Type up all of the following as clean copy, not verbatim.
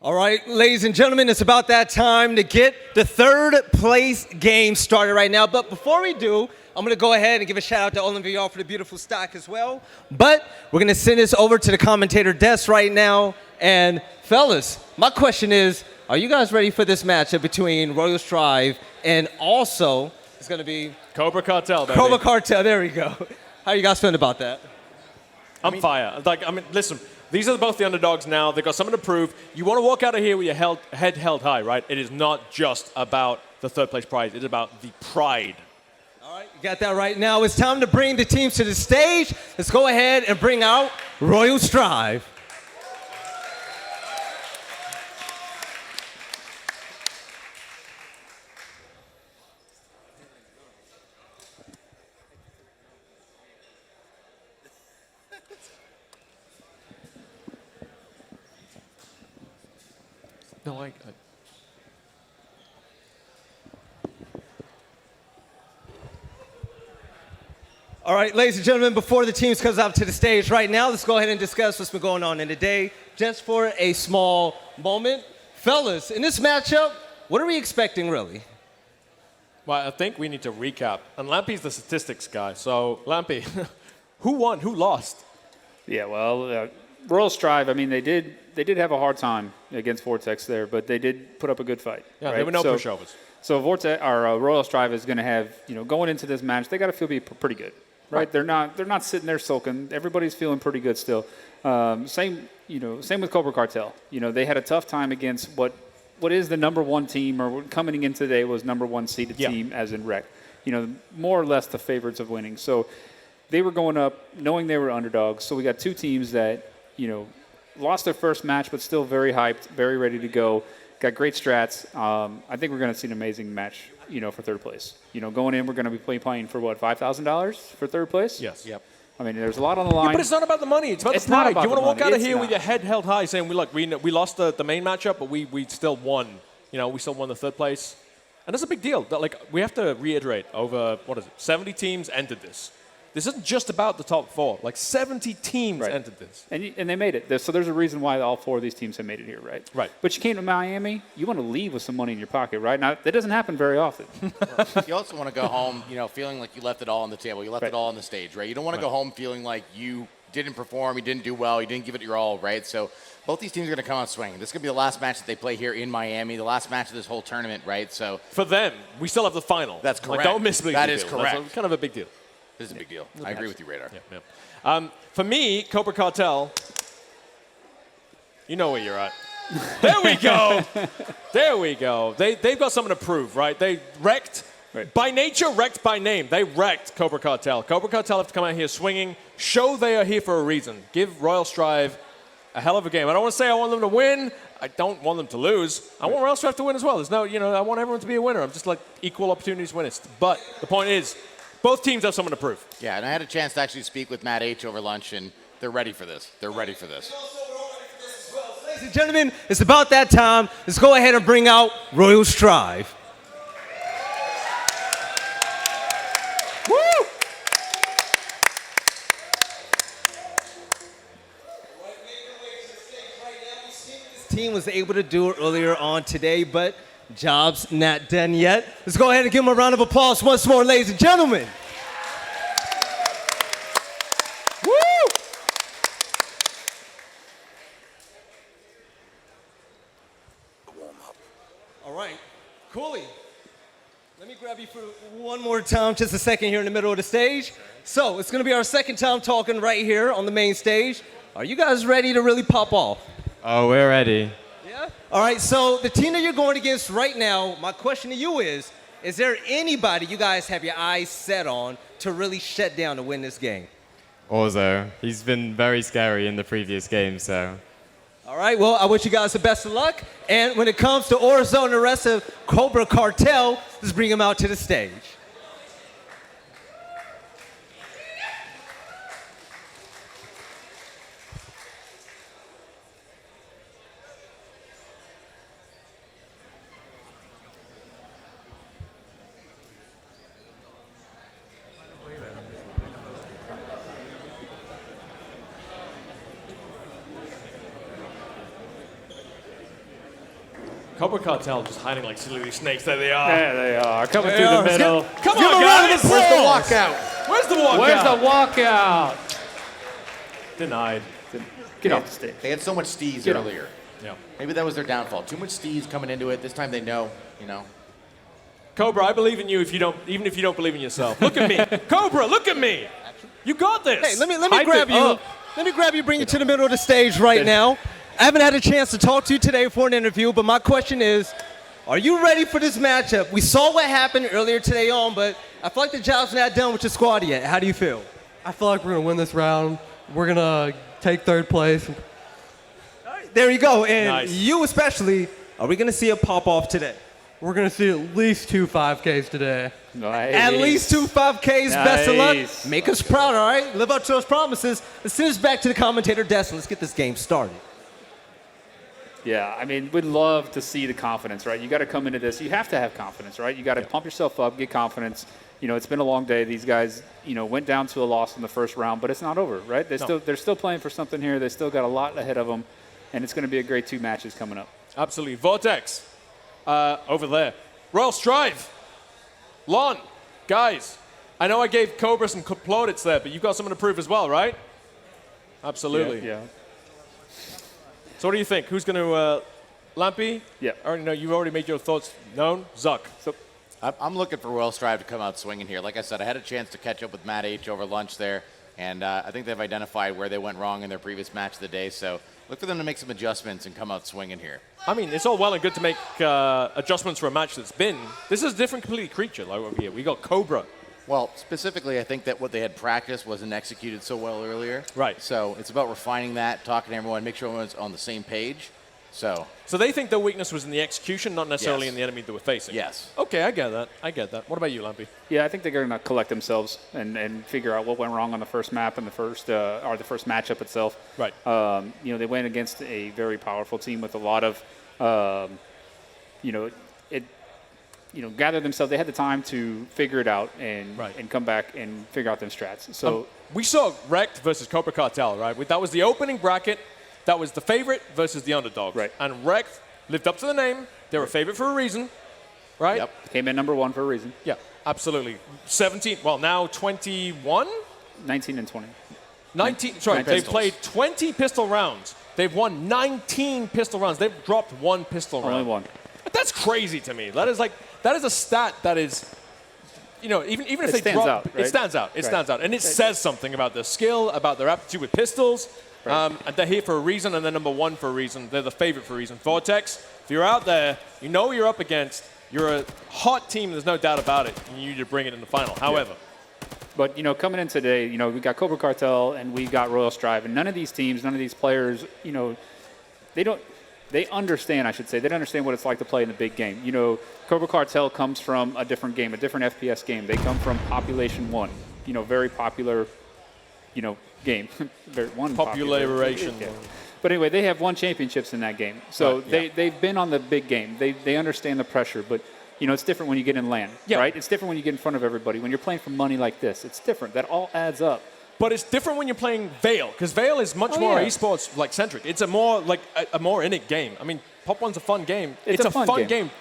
All right, ladies and gentlemen, it's about that time to get the third place game started right now. But before we do, I'm going to go ahead and give a shout out to MVM for the beautiful stock as well. But we're going to send this over to the commentator desk right now. And fellas, my question is, are you guys ready for this matchup between Royal Strive and also it's going to be Cobra Cartel, baby. Cobra Cartel? There we go. How are you guys feeling about that? I'm fire. Listen. These are both the underdogs now. They've got something to prove. You want to walk out of here with your head held high, right? It is not just about the third place prize. It is about the pride. All right, you got that right. Now it's time to bring the teams to the stage. Let's go ahead and bring out Royal Strive. No, All right, ladies and gentlemen, before the teams comes out to the stage right now, let's go ahead and discuss what's been going on in the day just for a small moment. Fellas, in this matchup, what are we expecting really? Well, I think we need to recap. And Lampy's the statistics guy. So, Lampy, who won? Who lost? Yeah, well, Royal Strive, I mean, they did have a hard time against Vortex there, but they did put up a good fight. Yeah, right? there were no pushovers. So Royal Strive is going to have, going into this match, they got to feel pretty good, right? They're not sitting there sulking. Everybody's feeling pretty good still. Same with Cobra Cartel. They had a tough time against what is the number one team, or coming in today was number one seeded team, as in Rec. More or less the favorites of winning. So they were going up knowing they were underdogs. So we got two teams that, lost their first match, but still very hyped, very ready to go. Got great strats. I think we're going to see an amazing match, for third place. Going in, we're going to be playing for what, $5,000 for third place? Yes. Yep. I mean, there's a lot on the line. Yeah, but it's not about the money. It's about the pride. You want to walk out of here with your head held high, saying, "Look, we lost the main matchup, but we still won. We still won the third place, and that's a big deal. We have to reiterate. Over 70 teams entered this. This isn't just about the top four. 70 teams entered this. And they made it. So there's a reason why all four of these teams have made it here, right? Right. But you came to Miami, you want to leave with some money in your pocket, right? Now, that doesn't happen very often. You also want to go home, feeling like you left it all on the table. You left it all on the stage, right? You don't want to go home feeling like you didn't perform, you didn't do well, you didn't give it your all, right? So both these teams are going to come out swinging. This could be the last match that they play here in Miami, the last match of this whole tournament, right? So for them, we still have the final. That's correct. Don't miss the That is correct. That's kind of a big deal. This is a big deal. I agree with you, Radar. Yeah. For me, Cobra Cartel, you know where you're at. There we go. There we go. They've got something to prove, right? They wrecked, by nature, wrecked by name. They wrecked Cobra Cartel. Cobra Cartel have to come out here swinging, show they are here for a reason. Give Royal Strive a hell of a game. I don't want to say I want them to win. I don't want them to lose. I want Royal Strive to win as well. There's no, I want everyone to be a winner. I'm just equal opportunities winners. But the point is, both teams have something to prove. Yeah, and I had a chance to actually speak with Matt H. over lunch, and they're ready for this. They're ready for this. Ladies and gentlemen, it's about that time. Let's go ahead and bring out Royal Strive. Woo! This team was able to do it earlier on today, but job's not done yet. Let's go ahead and give them a round of applause once more, ladies and gentlemen. Woo! All right, Cooley, let me grab you for one more time, just a second here in the middle of the stage. So it's going to be our second time talking right here on the main stage. Are you guys ready to really pop off? Oh, we're ready. All right, so the team that you're going against right now, my question to you is there anybody you guys have your eyes set on to really shut down to win this game? Orzo. He's been very scary in the previous game, so. All right, well, I wish you guys the best of luck. And when it comes to Orzo and the rest of Cobra Cartel, let's bring them out to the stage. Cobra Cartel just hiding like silly snakes. There they are. There they are, coming through the middle. Come on, guys. Where's the walkout? Where's the walkout? Where's the walkout? Denied. Get off the stage. They had so much steez Get on. earlier. Yeah. Maybe that was their downfall. Too much steez coming into it. This time they know, Cobra, I believe in you even if you don't believe in yourself. Look at me. Cobra, look at me. You got this. Hey, let me Hype grab it you. up. Let me grab you, bring you to the middle of the stage right now. I haven't had a chance to talk to you today for an interview, but my question is, are you ready for this matchup? We saw what happened earlier today on, but I feel like the job's not done with your squad yet. How do you feel? I feel like we're going to win this round. We're going to take third place. There you go. And Nice. you especially, are we going to see a pop-off today? We're going to see at least 2 5Ks today. Nice. At least 2 5Ks. Best of luck. Nice. Make us proud, all right? Live up to those promises. Let's send us back to the commentator desk and let's get this game started. Yeah, I mean, we'd love to see the confidence, right? You got to come into this. You have to have confidence, right? You got to pump yourself up, get confidence. It's been a long day. These guys, went down to a loss in the first round, but it's not over, right? They're still playing for something here. They still got a lot ahead of them, and it's going to be a great 2 matches coming up. Absolutely. Vortex, over there. Royal Strive. Lon, guys, I know I gave Cobra some plaudits there, but you've got something to prove as well, right? Absolutely. Yeah. So what do you think? Who's going to, Lampy? Yeah. I already know you've already made your thoughts known. Zuck. So, I'm looking for Royal Strive to come out swinging here. Like I said, I had a chance to catch up with Matt H over lunch there, and I think they've identified where they went wrong in their previous match of the day. So look for them to make some adjustments and come out swinging here. I mean, it's all well and good to make adjustments for a match that's been. This is a different completely creature. Like over here, we got Cobra. Well, specifically, I think that what they had practiced wasn't executed so well earlier. Right. So it's about refining that, talking to everyone, make sure everyone's on the same page. So they think their weakness was in the execution, not necessarily Yes. in the enemy they were facing. Yes. Okay, I get that. What about you, Lampy? yeah, I think they're going to collect themselves and figure out what went wrong on the first map and the first matchup itself. Right. They went against a very powerful team with a lot of, gather themselves. They had the time to figure it out and Right. and come back and figure out them strats. So We saw Wrecked versus Cobra Cartel, right? That was the opening bracket. That was the favorite versus the underdogs. Right. And Wrecked lived up to the name. They were a favorite for a reason, right? Yep. came in number 1 for a reason. Yeah, absolutely. 17, well, now 21? 19 and 20. 19, sorry, 19 they've pistols. played 20 pistol rounds. They've won 19 pistol rounds. They've dropped 1 pistol round. Only 1. That's crazy to me. That is a stat that is, even if It they stands drop, out, it right? stands out. It Right. stands out, and it says something about their skill, about their aptitude with pistols. Right. And they're here for a reason, and they're number 1 for a reason. They're the favorite for a reason. Vortex, if you're out there, you know what you're up against. You're a hot team. There's no doubt about it. And you need to bring it in the final. However, But, coming in today, we got Cobra Cartel and we got Royal Strive. And none of these teams, none of these players, they understand, I should say. They don't understand what it's like to play in the big game. Cobra Cartel comes from a different game, a different FPS game. They come from Population 1, very popular, game. popularization. Yeah. But anyway, they have won championships in that game. So Right, they've been on the big game. They understand the pressure. But, it's different when you get in LAN, Yeah. right? It's different when you get in front of everybody. When you're playing for money like this, it's different. That all adds up. But it's different when you're playing VAIL, because VAIL is much more yeah. esports like centric. It's a more a more in it game. I mean, Pop One's a fun game. It's a fun game. game.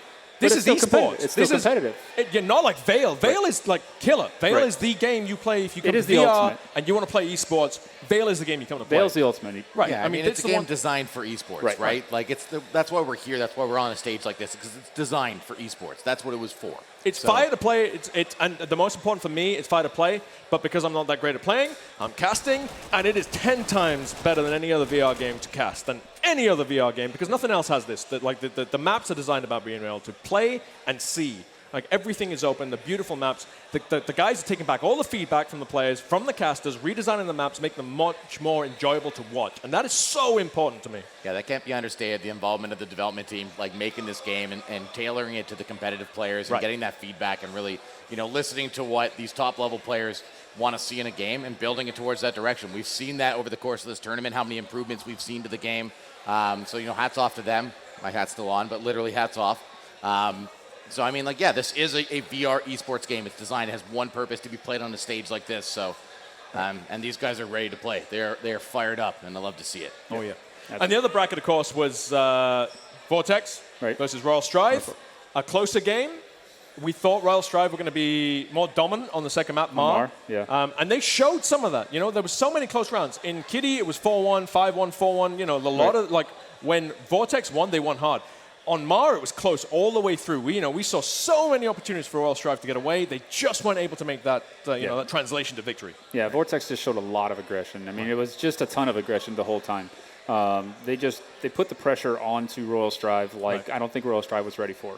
But This it's is still esports. competitive. It's still This is- competitive. You're not like VAIL. VAIL is like killer. VAIL Right. is the game you play if you come It to is the VR ultimate. and you want to play esports. VAIL is the game you come to play. VAIL's the ultimate. Right. Yeah, I mean, it's a the game one. designed for esports, Right. right? Like that's why we're here. That's why we're on a stage like this, because it's designed for esports. That's what it was for. It's So- fire to play. And the most important for me is fire to play. But because I'm not that great at playing, I'm casting, and it is 10 times better than any other VR game to cast than any other VR game, because nothing else has this. The maps are designed about being able to play and see. Like everything is open, the beautiful maps. The guys are taking back all the feedback from the players, from the casters, redesigning the maps, make them much more enjoyable to watch. And that is so important to me. Yeah, that can't be understated. The involvement of the development team, like making this game and tailoring it to the competitive players and Right. getting that feedback and really, listening to what these top level players want to see in a game and building it towards that direction. We've seen that over the course of this tournament, how many improvements we've seen to the game. So hats off to them. My hat's still on, but literally hats off. So, I mean, this is a VR esports game. It's designed, it has one purpose, to be played on a stage like this. So, and these guys are ready to play. They are fired up, and I love to see it. Oh, yeah. And the other bracket, of course, was Vortex, versus Royal Strive. A closer game. We thought Royal Strive were going to be more dominant on the second map, Mar. Yeah. And they showed some of that. You know, there was so many close rounds. In Kitty, it was 4-1, 5-1, 4-1. You know, a lot of, like, when Vortex won, they won hard. On Mar, it was close all the way through. We saw so many opportunities for Royal Strive to get away. They just weren't able to make that, that translation to victory. Yeah, Vortex just showed a lot of aggression. I mean, it was just a ton of aggression the whole time. They put the pressure onto Royal Strive like I don't think Royal Strive was ready for.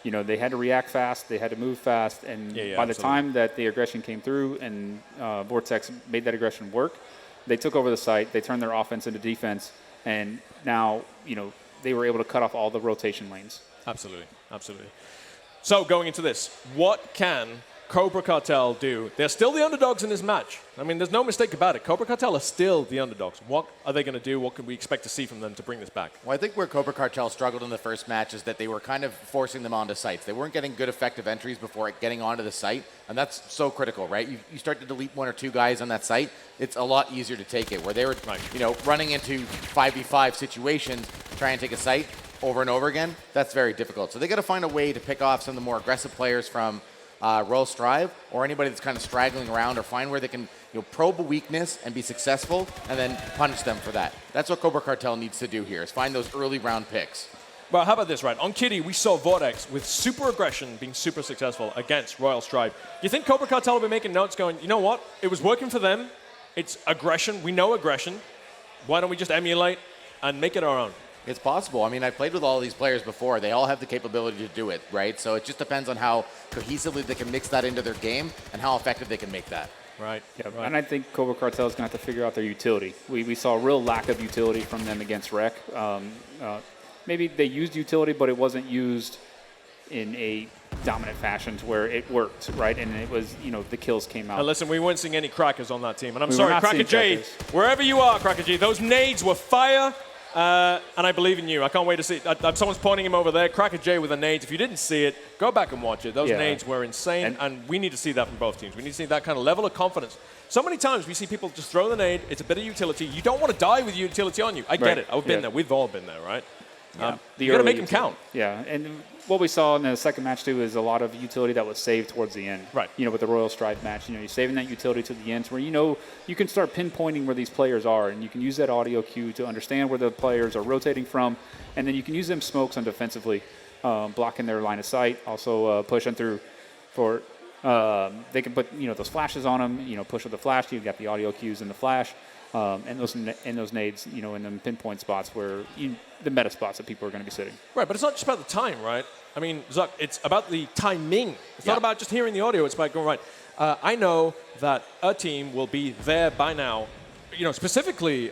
You know, they had to react fast, they had to move fast, and by the time that the aggression came through and Vortex made that aggression work, they took over the site, they turned their offense into defense, and now, they were able to cut off all the rotation lanes. Absolutely. So going into this, what can Cobra Cartel do? They're still the underdogs in this match. I mean, there's no mistake about it. Cobra Cartel are still the underdogs. What are they going to do? What can we expect to see from them to bring this back? Well, I think where Cobra Cartel struggled in the first match is that they were kind of forcing them onto sites. They weren't getting good effective entries before getting onto the site, and that's so critical, right? You start to delete one or two guys on that site, it's a lot easier to take it. Where they were, running into 5v5 situations, trying to take a site over and over again, that's very difficult. So they got to find a way to pick off some of the more aggressive players from Royal Strive, or anybody that's kind of straggling around, or find where they can probe a weakness and be successful, and then punish them for that. That's what Cobra Cartel needs to do here, is find those early round picks. Well, how about this, right? On Kitty, we saw Vortex with super aggression being super successful against Royal Strive. You think Cobra Cartel will be making notes going, you know what? It was working for them. It's aggression. We know aggression. Why don't we just emulate and make it our own? It's possible. I mean, I've played with all these players before. They all have the capability to do it, right? So it just depends on how cohesively they can mix that into their game and how effective they can make that. Right. Yeah, right. And I think Cobra Cartel is going to have to figure out their utility. We saw a real lack of utility from them against Rec. Maybe they used utility, but it wasn't used in a dominant fashion to where it worked, right? And it was, the kills came out. And listen, we weren't seeing any crackers on that team. And I'm We were sorry, not Cracker seeing J, crackers. wherever you are, Cracker J, those nades were fire. And I believe in you. I can't wait to see. Someone's pointing him over there. Cracker J with the nades. If you didn't see it, go back and watch it. Those nades were insane, and we need to see that from both teams. We need to see that kind of level of confidence. So many times we see people just throw the nade. It's a bit of utility. You don't want to die with utility on you. I get it. I've been there. We've all been there, right? You got to make them count. Yeah, and what we saw in the second match too is a lot of utility that was saved towards the end. Right. With the Royal Strive match, you're saving that utility to the end, where you can start pinpointing where these players are, and you can use that audio cue to understand where the players are rotating from, and then you can use them smokes on defensively, blocking their line of sight, also pushing through for. They can put those flashes on them. Push with the flash. You've got the audio cues in the flash. And those nades, in them pinpoint spots where the meta spots that people are going to be sitting. Right, but it's not just about the time, right? I mean, Zuck, it's about the timing. It's not about just hearing the audio. It's about going right. I know that a team will be there by now. Specifically,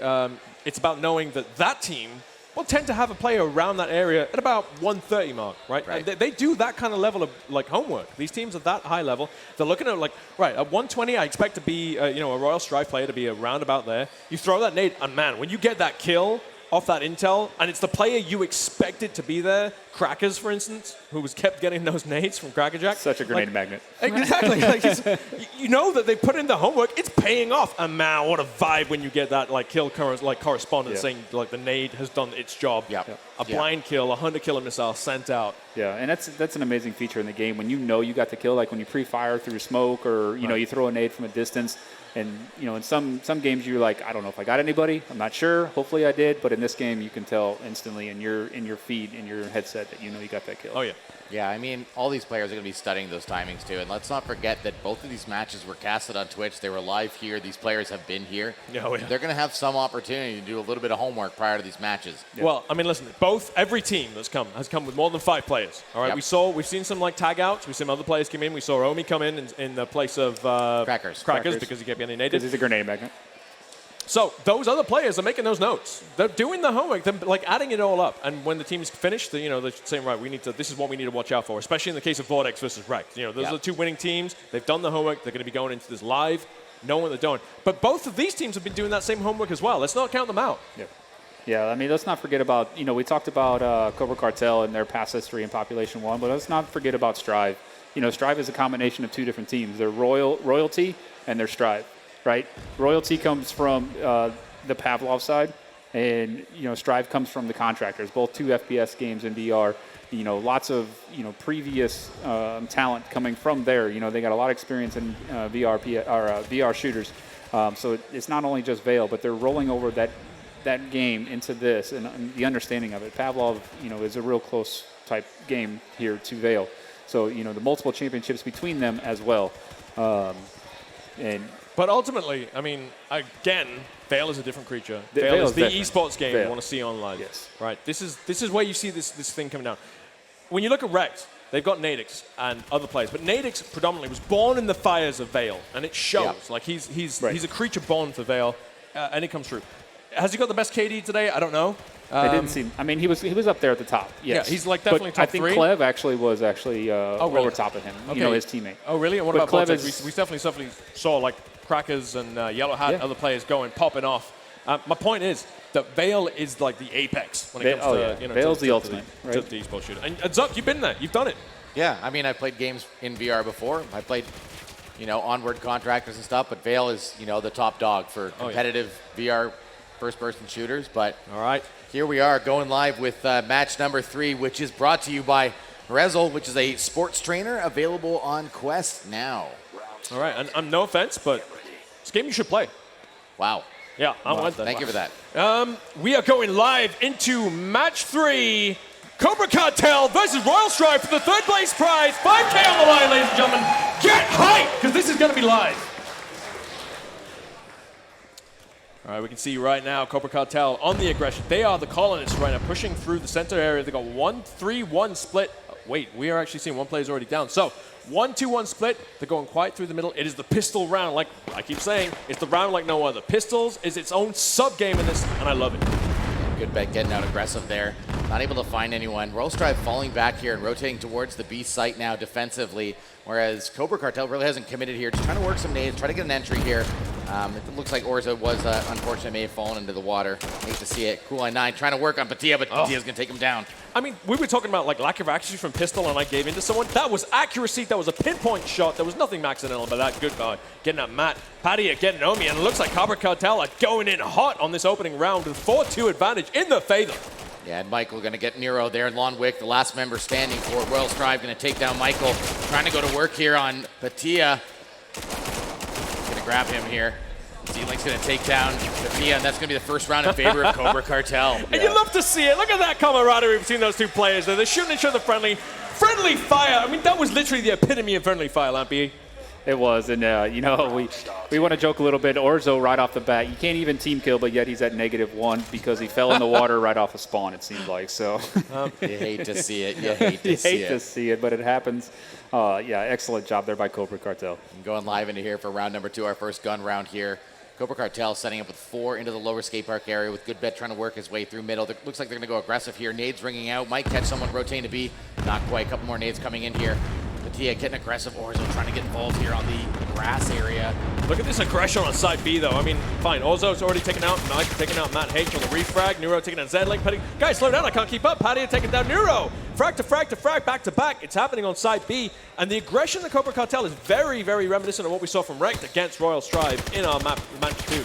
it's about knowing that team will tend to have a player around that area at about 130 mark, right? And they do that kind of level of homework. These teams at that high level, they're looking at at 120, I expect to be a Royal Strive player to be around about there. You throw that nade, and man, when you get that kill off that intel, and it's the player you expected to be there, Crackers, for instance, who was kept getting those nades from Cracker Jack. Such a grenade magnet. Exactly. You know that they put in the homework. It's paying off. And man, what a vibe when you get that kill correspondence saying the nade has done its job. Yeah. A blind kill, a 100-killer missile sent out. Yeah, and that's an amazing feature in the game when you got the kill, like when you pre-fire through smoke or you throw a nade from a distance. And in some games you're like, I don't know if I got anybody. I'm not sure. Hopefully I did. But in this game you can tell instantly in your feed, in your headset, that you got that kill. Oh yeah. Yeah, I mean, all these players are going to be studying those timings too. And let's not forget that both of these matches were casted on Twitch. They were live here. These players have been here. Oh, yeah. They're going to have some opportunity to do a little bit of homework prior to these matches. Yeah. Well, I mean, listen, every team has come with more than 5 players. All right, we've seen some tag outs. We've seen other players come in. We saw Omi come in the place of Crackers because he kept getting naded. Because he's a grenade magnet. So those other players are making those notes. They're doing the homework. They're adding it all up. And when the team's finished, they're saying, right, this is what we need to watch out for, especially in the case of Vortex versus Rec. Those are the 2 winning teams. They've done the homework. They're going to be going into this live, knowing what they're doing. But both of these teams have been doing that same homework as well. Let's not count them out. Yeah, I mean, let's not forget about, we talked about Cobra Cartel and their past history in Population 1, but let's not forget about Strive. Strive is a combination of 2 different teams. They're Royalty and they're Strive. Right, Royalty comes from the Pavlov side, And, Strive comes from the Contractors, both 2 FPS games in VR. Lots of, previous talent coming from there. They got a lot of experience in VR shooters. So it's not only just VAIL, but they're rolling over that game into this and the understanding of it. Pavlov, is a real close type game here to VAIL. So, the multiple championships between them as well. But ultimately, I mean, again, VAIL is a different creature. VAIL VAIL is the different. esports game VAIL. you want to see online. Yes. Right. This is where you see this thing coming down. When you look at Rekt, they've got Nadix and other players, but Nadix predominantly was born in the fires of VAIL, and it shows. Yeah. Like he's Right. a creature born for VAIL, and it comes through. Has he got the best KD today? I don't know. They didn't seem. I mean, he was up there at the top. Yes. Yeah, he's like definitely but top I think three. Clev actually was really? over top of him. Okay. His teammate. Oh, really? And what But about Clev Vortex? is- We definitely saw like Crackers and Yellow Hat, Yeah. other players popping off. My point is that VAIL is like the apex when it VAIL- comes to oh, yeah. VAIL's the ultimate, to right? the esports shooter. And Zuck, you've been there. You've done it. Yeah, I mean, I've played games in VR before. I played, Onward Contractors and stuff, but VAIL is, the top dog for competitive VR first-person shooters. But All right. here we are going live with match number 3, which is brought to you by Rezel, which is a sports trainer available on Quest now. All right. And no offense, but it's a game you should play. Wow. Yeah, I'm with that. Thank you for that. We are going live into match 3. Cobra Cartel versus Royal Strive for the 3rd place prize. 5K on the line, ladies and gentlemen. Get hyped, because this is going to be live. All right, we can see right now Cobra Cartel on the aggression. They are the colonists right now, pushing through the center area. They got 1-3-1 split. Wait, we are actually seeing one player's already down. So 1-2-1 split. They're going quite through the middle. It is the pistol round. Like I keep saying, it's the round like no other. Pistols is its own sub-game in this, and I love it. Good bet getting out aggressive there. Not able to find anyone. Royal Strive falling back here and rotating towards the B site now defensively, whereas Cobra Cartel really hasn't committed here. Just trying to work some nades, try to get an entry here. It looks like Orza was unfortunate, may have fallen into the water. Hate to see it. Cool Eye 9 trying to work on Patia, but Patia's going to take him down. I mean, we were talking about like lack of accuracy from pistol, and I gave into someone. That was accuracy. That was a pinpoint shot. There was nothing accidental about that. Good guy getting at Matt. Patia getting Omi, and it looks like Cobra Cartel are going in hot on this opening round with 4-2 advantage in their favor. Yeah, and Michael going to get Nero there. Lon Wick, the last member standing for it. Royal Strive going to take down Michael. Trying to go to work here on Patia. Going to grab him here. Z-Link's going to take down Patia, and that's going to be the first round in favor of Cobra Cartel. And you love to see it. Look at that camaraderie between those two players there. They're shooting each other friendly. Friendly fire. I mean, that was literally the epitome of friendly fire, Lampy. It was, and we want to joke a little bit. Orzo right off the bat, you can't even team kill, but yet he's at -1 because he fell in the water right off a spawn. It seems like so. You hate to see it. You hate to see it. But it happens. Yeah, excellent job there by Cobra Cartel. Going live into here for round number 2, our first gun round here. Cobra Cartel setting up with 4 into the lower skate park area with Good Bet trying to work his way through middle. Looks like they're going to go aggressive here. Nades ringing out. Might catch someone rotating to B. Not quite. A couple more nades coming in here. Patia getting aggressive. Orzo trying to get involved here on the grass area. Look at this aggression on side B, though. I mean, fine. Orzo's already taken out. Mike taking out Matt H on the refrag. Neuro taking out Z-Link. Guys, slow down. I can't keep up. Patia taking down Neuro. Frag to frag to frag, back to back. It's happening on side B. And the aggression of the Cobra Cartel is very, very reminiscent of what we saw from Rekt against Royal Strive in our match 2.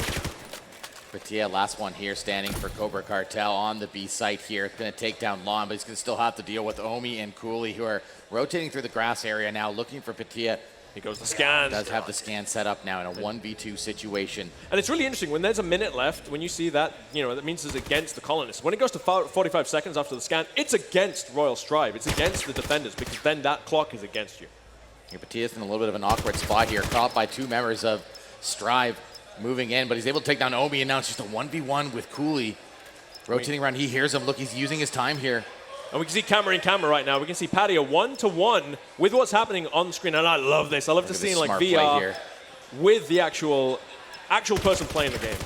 Patia, last one here, standing for Cobra Cartel on the B site here. It's going to take down Lon, but he's going to still have to deal with Omi and Cooley, who are rotating through the grass area now, looking for Patia. He goes the scan. Does have the scan set up now in a 1v2 situation. And it's really interesting. When there's a minute left, when you see that, that means it's against the colonists. When it goes to 45 seconds after the scan, it's against Royal Strive. It's against the defenders, because then that clock is against you. Yeah, Patia's in a little bit of an awkward spot here, caught by 2 members of Strive moving in, but he's able to take down Omi, and now it's just a 1v1 with Cooley. Rotating around, he hears him. Look, he's using his time here. And we can see camera in camera right now. We can see Patia 1-to-1 with what's happening on the screen, and I love this. I love to see like smart play VR here. with the actual person playing the game.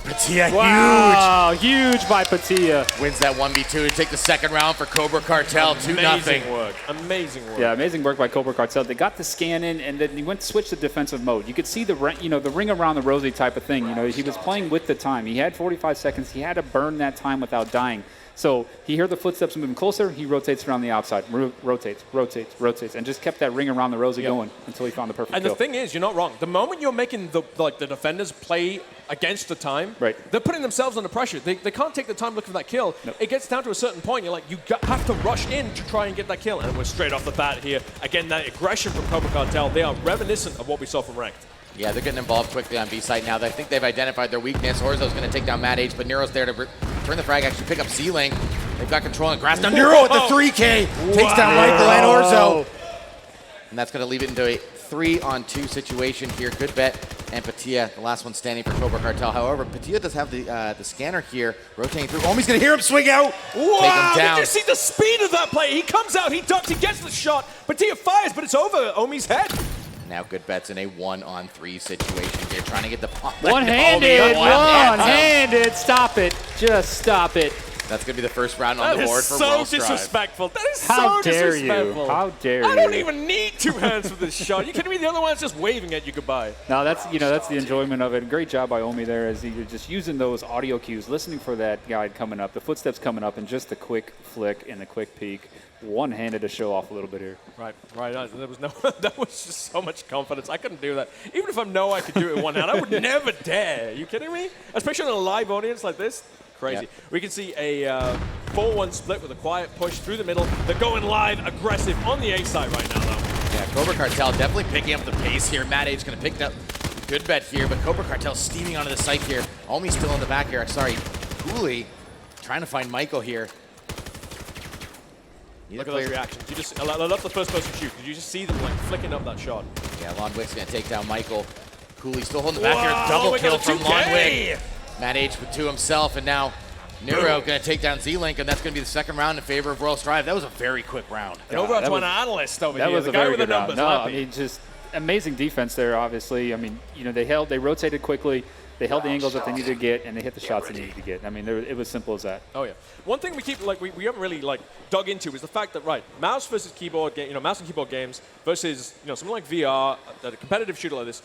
Patia, Wow, huge by Patia. huge. Wins that 1v2 to take the second round for Cobra Cartel, 2-0. Amazing work. Amazing work. Yeah, amazing work by Cobra Cartel. They got the scan in, and then he went to switch to defensive mode. You could see the ring around the rosy type of thing. He was playing with the time. He had 45 seconds. He had to burn that time without dying. So he heard the footsteps moving closer. He rotates around the outside, rotates, and just kept that ring around the rosy going until he found the perfect And kill. the thing is, you're not wrong. The moment you're making the defenders play against the time, they're putting themselves under pressure. They can't take the time looking for that kill. Nope. It gets down to a certain point. You're like, have to rush in to try and get that kill. And we're straight off the bat here. Again, that aggression from Cobra Cartel, they are reminiscent of what we saw from Ranked. Yeah, they're getting involved quickly on B site now. I think they've identified their weakness. Orzo's going to take down Mad H, but Nero's there to turn the frag, actually pick up Z-Link. They've got control on grass. Now Nero with the 3K takes down Michael and Orzo. And that's going to leave it into a 3-on-2 situation here. Good bet. And Patia, the last one standing for Cobra Cartel. However, Patia does have the scanner here, rotating through. Omi's going to hear him swing out. Wow, take him down. Did you see the speed of that play? He comes out, he ducks, he gets the shot. Patia fires, but it's over Omi's head. Now Good Bet's in a 1-on-3 situation here, trying to get the pop. One-handed. Stop it. Just stop it. That's going to be the first round on the board for so World Strive. disrespectful. That is How so dare disrespectful. you? How dare you? I don't even need 2 hands for this shot. You kidding me? The other one's just waving at you goodbye. No, that's the enjoyment of it. Great job by Omi there, as you're just using those audio cues, listening for that guide coming up, the footsteps coming up, and just a quick flick and a quick peek. One-handed to show off a little bit here. Right. There was that was just so much confidence. I couldn't do that. Even if I know I could do it in one hand, I would never dare. Are you kidding me? Especially in a live audience like this. Crazy. Yep. We can see a 4-1 split with a quiet push through the middle. They're going live, aggressive on the A side right now, though. Yeah, Cobra Cartel definitely picking up the pace here. Mad H going to pick up Good Bet here, but Cobra Cartel steaming onto the site here. Omi's still in the back here. Sorry, Cooley trying to find Michael here. Look at those reactions. I love the first person shoot. Did you just see them like flicking up that shot? Yeah, Lonwick's going to take down Michael. Cooley still holding the back here. Double kill from Lonwick. Mad H with 2 himself, and now Nero going to take down Z-Link, and that's going to be the second round in favor of Royal Strive. That was a very quick round. And over to an analyst over here. That was the a guy very with the good round. numbers. No, happy. I mean, just amazing defense there, obviously. I mean, they rotated quickly. They held the angles that they needed to get, and they hit the shots they needed to get. I mean, it was simple as that. Oh yeah. One thing we keep we haven't really dug into is the fact that mouse versus keyboard game, mouse and keyboard games versus something like VR, a competitive shooter like this.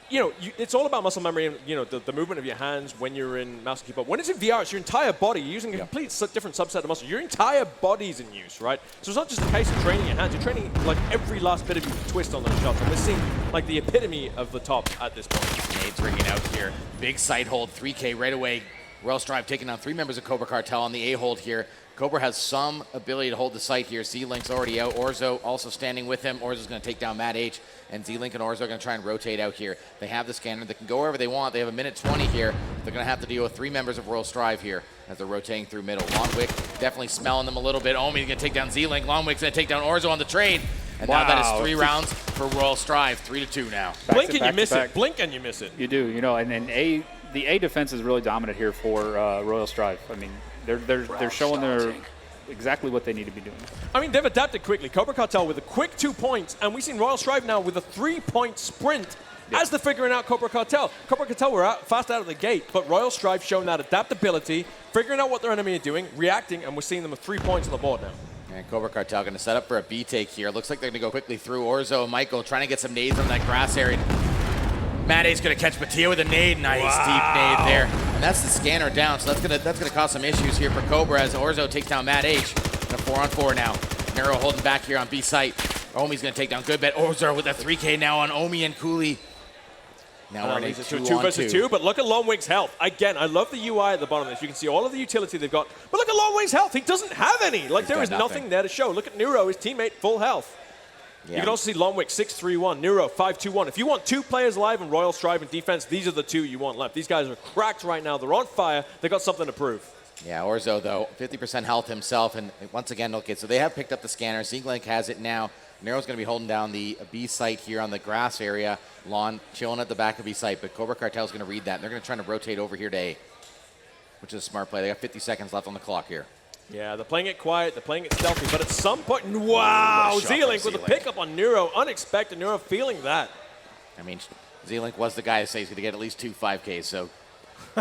It's all about muscle memory and the movement of your hands when you're in mouse and keyboard. When it's in VR, it's your entire body. You're using a complete different subset of muscle. Your entire body's in use, right? So it's not just a case of training your hands. You're training every last bit of your twist on those shots. And we're seeing the epitome of the top at this point. Nade's ringing out here. Big side hold, 3K right away. Royal Strive taking on 3 members of Cobra Cartel on the A hold here. Cobra has some ability to hold the site here. Z-Link's already out. Orzo also standing with him. Orzo's going to take down Mad H, and Z-Link and Orzo are going to try and rotate out here. They have the scanner. They can go wherever they want. They have a minute 20 here. They're going to have to deal with 3 members of Royal Strive here as they're rotating through middle. Lonwick definitely smelling them a little bit. Omi's going to take down Z-Link. Lonwick's going to take down Orzo on the trade. And now that is 3 rounds for Royal Strive. 3-2 now. Blink and you miss it. Blink and you miss it. You do, and then the A defense is really dominant here for Royal Strive. I mean, they're showing exactly what they need to be doing. I mean, they've adapted quickly. Cobra Cartel with a quick 2 points, and we've seen Royal Strive now with a 3-point sprint as they're figuring out Cobra Cartel. Cobra Cartel were fast out of the gate, but Royal Strive showing that adaptability, figuring out what their enemy are doing, reacting, and we're seeing them with 3 points on the board now. And Cobra Cartel going to set up for a B take here. Looks like they're going to go quickly through Orzo and Michael, trying to get some nades on that grass area. Mad A's going to catch Patia with a nade. Nice deep nade there. And that's the scanner down, so that's gonna cause some issues here for Cobra as Orzo takes down Mad H. And a 4-on-4 now. Nero holding back here on B site. Omi's going to take down Good Bet. Orzo with a 3K now on Omi and Cooley. Now we're in a 2 versus 2, but look at Lonwick's health. Again, I love the UI at the bottom of this. You can see all of the utility they've got. But look at Lonwick's health. He doesn't have any. There is nothing there to show. Look at Nero, his teammate, full health. Yeah. You can also see Lonwick 6-3-1, Nero 5-2-1. If you want 2 players live in Royal Strive and defense, these are the 2 you want left. These guys are cracked right now. They're on fire. They got something to prove. Yeah, Orzo, though, 50% health himself. And once again, okay, so they have picked up the scanner. Z-Link has it now. Nero's going to be holding down the B site here on the grass area. Lon chilling at the back of B site, but Cobra Cartel's going to read that. And they're going to try to rotate over here to A, which is a smart play. They got 50 seconds left on the clock here. Yeah, they're playing it quiet, they're playing it stealthy, but at some point, wow, Z-Link with a pickup on Nero, unexpected, Nero feeling that. I mean, Z-Link was the guy to say he's going to get at least 2 5Ks, so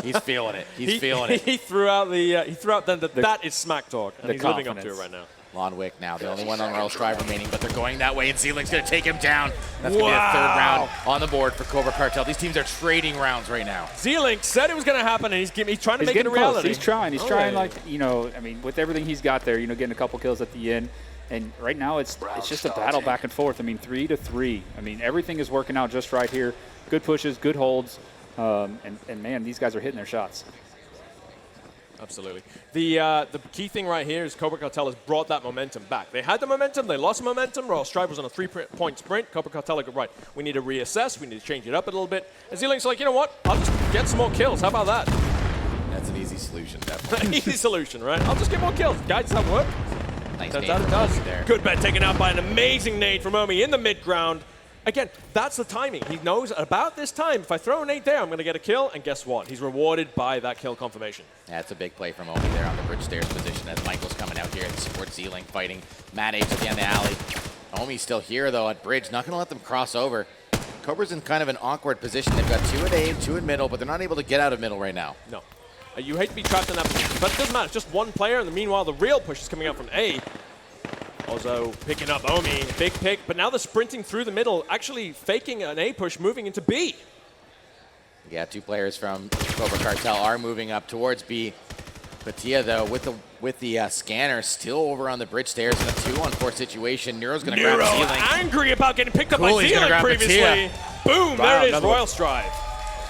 he's feeling it. He's feeling it. He threw out that is smack talk, and he's living up to it right now. Lonwick now, the only one on Royal Strive remaining, but they're going that way, and Z-Link's going to take him down. That's going to be the third round on the board for Cobra Cartel. These teams are trading rounds right now. Z-Link said it was going to happen, and he's trying to make it a reality. He's trying. He's trying, like, you know, I mean, with everything he's got there, you know, getting a couple kills at the end. And right now it's just a battle back and forth. I mean, 3-3. I mean, everything is working out just right here. Good pushes, good holds. And man, these guys are hitting their shots. Absolutely. The key thing right here is Cobra Cartel has brought that momentum back. They had the momentum, they lost momentum. Royal Strive was on a 3-point sprint. Cobra Cartel like, right, we need to reassess, we need to change it up a little bit. And Z-Link's like, you know what, I'll just get some more kills. How about that? That's an easy solution, definitely. Easy solution, right? I'll just get more kills. Guys, does that work? Nice Turns nade out it from does. Omi there. Good bet taken out by an amazing nade from Omi in the mid-ground. Again, that's the timing. He knows about this time, if I throw a nade there, I'm going to get a kill, and guess what? He's rewarded by that kill confirmation. That's a big play from Omi there on the bridge stairs position as Michael's coming out here to support Z-Link fighting Matt H at the end of the alley. Omi's still here, though, at bridge. Not going to let them cross over. Cobra's in kind of an awkward position. They've got 2 at A, 2 in middle, but they're not able to get out of middle right now. No. You hate to be trapped in that position, but it doesn't matter. It's just one player, and meanwhile, the real push is coming out from A. Also picking up Omi, big pick, but now they're sprinting through the middle, actually faking an A push, moving into B. Yeah, 2 players from Cobra Cartel are moving up towards B. Patia, though, with the scanner still over on the bridge stairs in a 2-on-4 situation. Neuro's going to grab Z-Link. Angry about getting picked up Cool, by he's gonna Z-Link grab previously. Patia. Boom, Wow, there it is, another Royal one. Strive.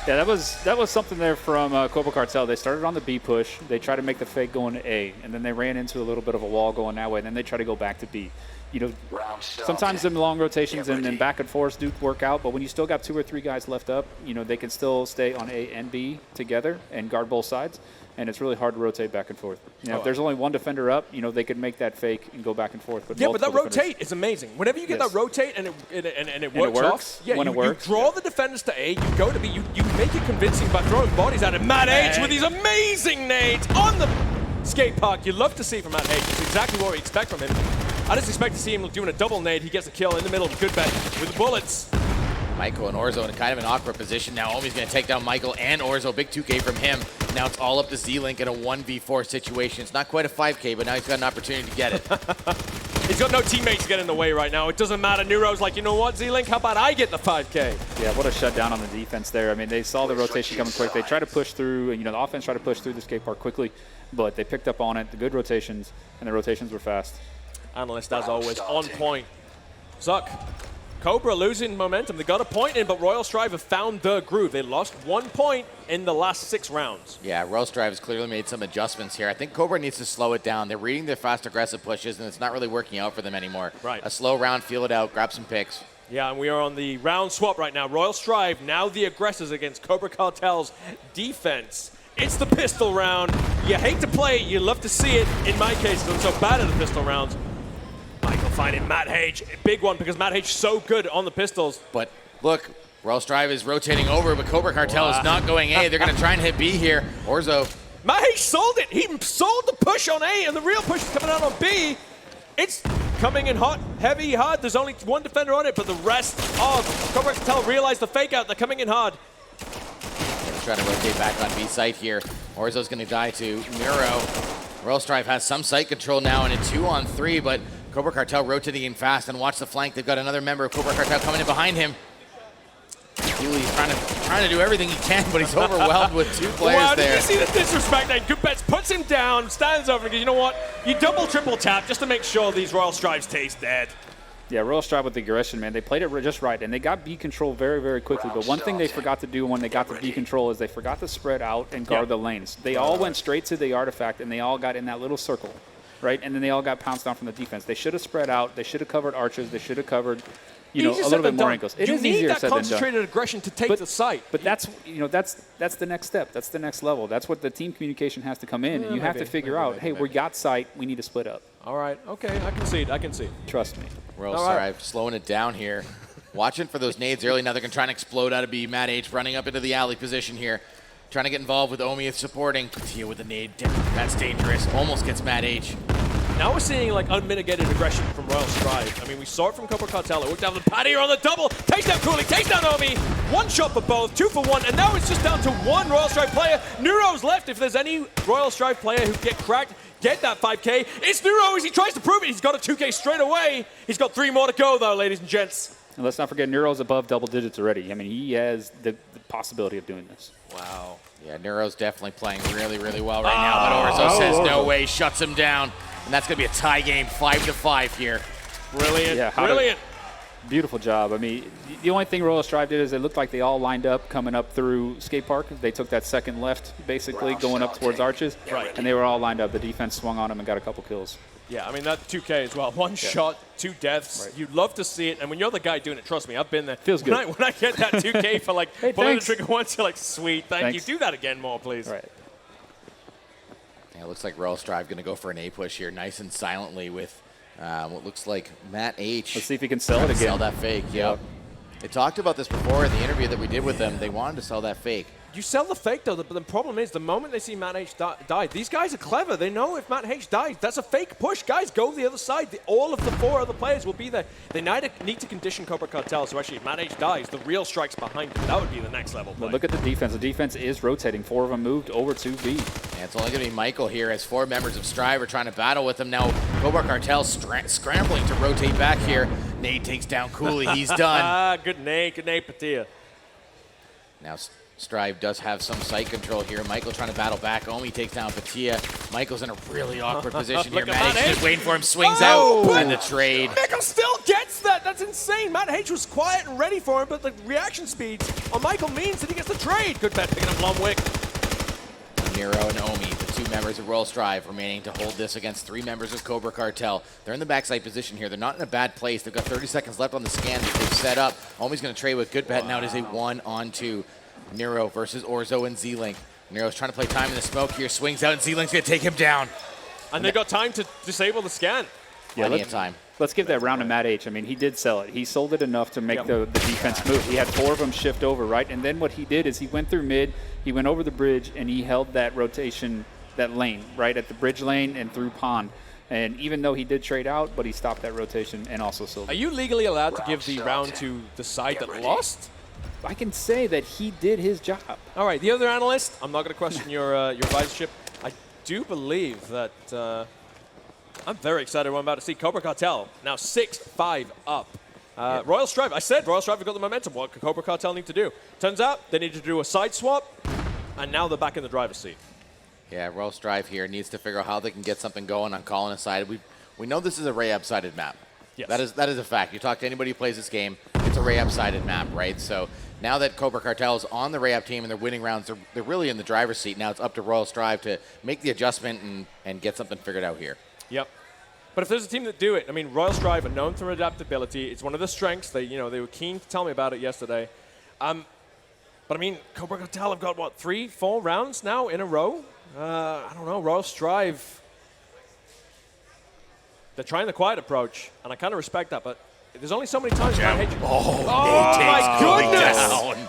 Yeah, that was something there from Cobra Cartel. They started on the B push. They tried to make the fake going to A, and then they ran into a little bit of a wall going that way, and then they tried to go back to B. You know, sometimes them long rotations and back and forth do work out, but when you still got 2 or 3 guys left up, you know, they can still stay on A and B together and guard both sides, and it's really hard to rotate back and forth. You know, if there's only one defender up, you know, they could make that fake and go back and forth. But Yeah, but that multiple rotate is amazing. Whenever you get Yes. that rotate and it it works works, off, yeah, when you, it works, you draw the defenders to A, you go to B, you make it convincing by throwing bodies at it. Matt H with these amazing nades on the skate park. You love to see from Matt H. It's exactly what we expect from him. I just expect to see him doing a double nade. He gets a kill in the middle. Good bet with the bullets. Michael and Orzo in kind of an awkward position now. Omi's going to take down Michael and Orzo. Big 2K from him. Now it's all up to Z-Link in a 1v4 situation. It's not quite a 5K, but now he's got an opportunity to get it. He's got no teammates to get in the way right now. It doesn't matter. Neuro's like, you know what, Z-Link, how about I get the 5K? Yeah, what a shutdown on the defense there. I mean, they saw the rotation coming quick. They tried to push through, you know, the offense tried to push through the skate park quickly, but they picked up on it, the good rotations, and the rotations were fast. Analyst, as always, on point. Zuck, Cobra losing momentum. They got a point in, but Royal Strive have found the groove. They lost 1 point in the last 6 rounds. Yeah, Royal Strive has clearly made some adjustments here. I think Cobra needs to slow it down. They're reading their fast, aggressive pushes, and it's not really working out for them anymore. Right. A slow round, feel it out, grab some picks. Yeah, and we are on the round swap right now. Royal Strive, now the aggressors against Cobra Cartel's defense. It's the pistol round. You hate to play it, you love to see it. In my case, I'm so bad at the pistol rounds. Michael finding Matt H. Big one because Matt H. so good on the pistols. But look, Royal Strive is rotating over, but Cobra Cartel is not going A. They're going to try and hit B here. Orzo. Matt H. sold it. He sold the push on A, and the real push is coming out on B. It's coming in hot, heavy, hard. There's only 1 defender on it, but the rest of Cobra Cartel realize the fake out. They're coming in hard. They're trying to rotate back on B site here. Orzo's going to die to Neuro. Royal Strive has some site control now in a 2-on-3, but Cobra Cartel rotating in fast, and watch the flank. They've got another member of Cobra Cartel coming in behind him. He's trying to do everything he can, but he's overwhelmed with 2 players wow, there. Did you see the disrespect? And Good Bets puts him down, stands over, because you know what? You double, triple tap just to make sure these Royal Strives taste dead. Yeah, Royal Strive with the aggression, man. They played it just right, and they got B control very, very quickly. But one thing they forgot to do when they got to B control is they forgot to spread out and guard the lanes. They all went straight to the artifact, and they all got in that little circle, right? And then they all got pounced down from the defense. They should have spread out. They should have covered archers. They should have covered, you know, a little bit more angles. It you is need easier that said than done. concentrated aggression to take the site. But that's, you know, that's the next step. That's the next level. That's what the team communication has to come in, and you have to figure out, hey, we got sight. We need to split up. All right, okay, I can see it. I can see it. Trust me. Royal Strive slowing it down here. Watching for those nades early. Now they're going to try and explode out of B. Matt H running up into the alley position here. Trying to get involved with Omi supporting. Patia with the nade. That's dangerous. Almost gets Matt H. Now we're seeing like unmitigated aggression from Royal Strive. I mean, we saw it from Cobra Cartel. It worked down the pad here on the double. Takes down Cooley, takes down Omi. One shot for both, 2 for 1, and now it's just down to one Royal Strive player. Neuro's left. If there's any Royal Strive player who get cracked, get that 5K, it's Neuro as he tries to prove it. He's got a 2K straight away. He's got 3 more to go, though, ladies and gents. And let's not forget, Neuro's above double digits already. I mean, he has the possibility of doing this. Wow. Yeah, Neuro's definitely playing really, really well right now, but Orzo says no way, shuts him down. And that's going to be a tie game, 5-5 here. Brilliant, Yeah, brilliant. Beautiful job. I mean, the only thing Royal Strive did is it looked like they all lined up coming up through skate park. They took that second left, basically, going up towards arches. Right. And they were all lined up. The defense swung on them and got a couple kills. Yeah, I mean, that 2K as well. One shot, 2 deaths. Right. You'd love to see it. And when you're the guy doing it, trust me, I've been there. Feels good. When I get that 2K for like Hey, pulling thanks. the trigger once, you're like, sweet, thank Thanks. you. Do that again more, please. Right. Yeah, it looks like Royal Strive going to go for an A push here, nice and silently with what looks like Matt H. Let's see if he can sell it again. Sell that fake, yep. They talked about this before in the interview that we did with them. They wanted to sell that fake. You sell the fake, though, but the problem is the moment they see Matt H die, these guys are clever. They know if Matt H dies, that's a fake push. Guys, go the other side. All of the 4 other players will be there. They need to condition Cobra Cartel, so actually if Matt H dies, the real strike's behind him. That would be the next level play. But look at the defense. The defense is rotating. 4 of them moved over to B. And it's only going to be Michael here as 4 members of Strive are trying to battle with him. Now, Cobra Cartel scrambling to rotate back here. Nade takes down Cooley. He's done. Good nade, Patia. Now, Strive does have some sight control here. Michael trying to battle back. Omi takes down Patia. Michael's in a really awkward position here. Look at Matt Matt H H. just waiting for him, swings Oh, out, and the trade. Michael still gets that. That's insane. Matt H was quiet and ready for him, but the reaction speeds on Michael means that he gets the trade. Good bet picking up Blomwick. Nero and Omi, the 2 members of Royal Strive, remaining to hold this against 3 members of Cobra Cartel. They're in the backside position here. They're not in a bad place. They've got 30 seconds left on the scan that they've set up. Omi's going to trade with good bet. Now it is a 1-on-2. Nero versus Orzo and Z-Link. Nero's trying to play time in the smoke here. Swings out, and Z-Link's going to take him down. And they got time to disable the scan. Plenty of time. Let's give that round to Matt H. I mean, he did sell it. He sold it enough to make the defense move. He had 4 of them shift over, right? And then what he did is he went through mid, he went over the bridge, and he held that rotation, that lane, right, at the bridge lane and through pond. And even though he did trade out, but he stopped that rotation and also sold Are it. you legally allowed to give the round to the side that lost? I can say that he did his job. All right, the other analyst, I'm not going to question your advisorship. I do believe that I'm very excited what I'm about to see. Cobra Cartel now 6-5 up. Royal Strive, I said Royal Strive have got the momentum. What could Cobra Cartel need to do? Turns out they need to do a side swap, and now they're back in the driver's seat. Yeah, Royal Strive here needs to figure out how they can get something going on calling a side. We know this is a Ray-up-sided map. Yes. That is a fact. You talk to anybody who plays this game, it's a Ray-up-sided map, right? So now that Cobra Cartel is on the Ray-up team and they're winning rounds, they're really in the driver's seat. Now it's up to Royal Strive to make the adjustment and get something figured out here. Yep. But if there's a team that do it, I mean, Royal Strive are known for adaptability. It's one of their strengths. They were keen to tell me about it yesterday. But I mean, Cobra Cartel have got, what, 3-4 rounds now in a row? I don't know. Royal Strive, they're trying the quiet approach, and I kind of respect that, but there's only so many times Matt H. Oh, my goodness! down.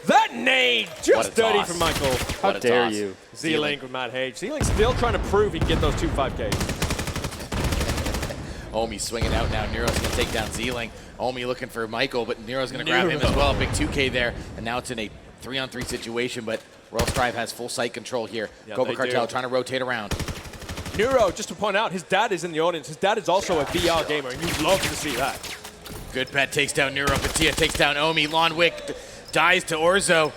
That nade, What just a dirty toss. from Michael. How What a dare toss. you? Z-Link with Matt H. Z-Link's still trying to prove he can get those 2 5Ks. Omi swinging out now. Nero's going to take down Z-Link. Omi looking for Michael, but Nero's going to grab him as well. Big 2K there, and now it's in a 3-on-3 situation, but Royal Strive has full sight control here. Yeah, Cobra they Cartel do. trying to rotate around. Neuro, just to point out, his dad is in the audience. His dad is also a VR gamer, and you'd love to see that. Good bet takes down Nero. Patia takes down Omi. Lonwick dies to Orzo.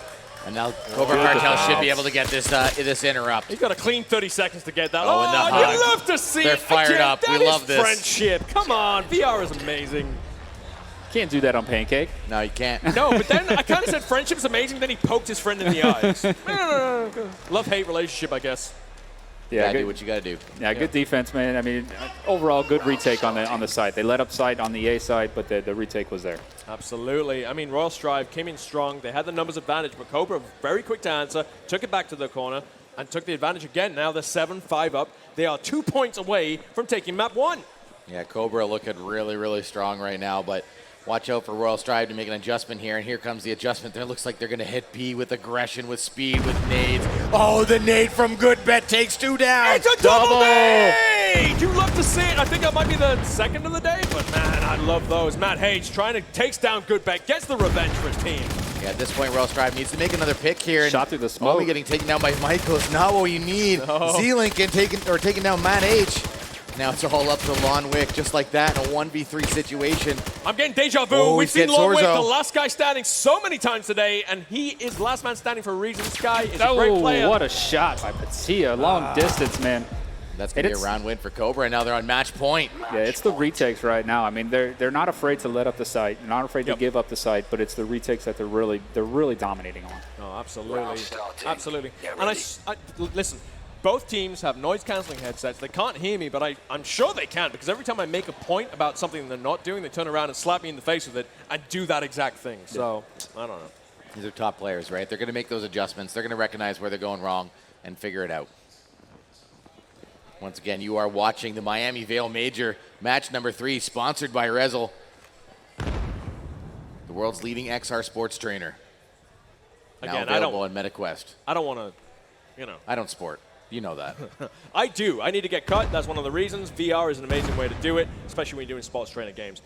And now Cobra Cartel should be able to get this interrupt. He's got a clean 30 seconds to get that. Oh, and the hug. You love to see They're it. fired Again, up. We that is love this. friendship. Come on, VR is amazing. Can't do that on Pancake. No, you can't. No, but then I kind of said friendship's amazing, then he poked his friend in the eyes. Love-hate relationship, I guess. You Yeah, gotta do good, what you gotta do. yeah, good defense, man. I mean, overall, good retake on the side. They let up side on the A side, but the retake was there. Absolutely. I mean, Royal Strive came in strong. They had the numbers advantage, but Cobra very quick to answer, took it back to the corner, and took the advantage again. Now they're 7-5 up. They are 2 points away from taking map 1. Yeah, Cobra looking really, really strong right now, but watch out for Royal Strive to make an adjustment here, and here comes the adjustment. There looks like they're gonna hit B with aggression, with speed, with nades. Oh, the nade from Good Bet takes 2 down. It's a double nade! You see it. I think that might be the second of the day, but man, I love those. Matt H trying to takes down Good Bet, gets the revenge for his team. Yeah, at this point, Royal Strive needs to make another pick here. Shot through the smoke. Only getting taken down by Michael is not what you need. Z-Link taking down Matt H. Now it's all up to Lon Wick, just like that, in a 1v3 situation. I'm getting deja vu. Oh, We've he's seen Lon Wick, Sorzo. the last guy standing, so many times today, and he is last man standing for a reason. This guy is a great player. What a shot by Patia. Long distance, man. That's going to be a round win for Cobra, and now they're on match point. Yeah, it's the retakes right now. I mean, they're not afraid to let up the site. They're not afraid to give up the site, but it's the retakes that they're really dominating on. Oh, absolutely. Absolutely. And I listen, both teams have noise-canceling headsets. They can't hear me, but I'm sure they can, because every time I make a point about something they're not doing, they turn around and slap me in the face with it and do that exact thing. So, I don't know. These are top players, right? They're going to make those adjustments. They're going to recognize where they're going wrong and figure it out. Once again, you are watching the Miami VAIL Major, match number 3, sponsored by Rezel, the world's leading XR sports trainer. Now Again, available on MetaQuest. I don't want to, you know. I don't sport. You know that. I do. I need to get cut. That's one of the reasons. VR is an amazing way to do it, especially when you're doing sports trainer games.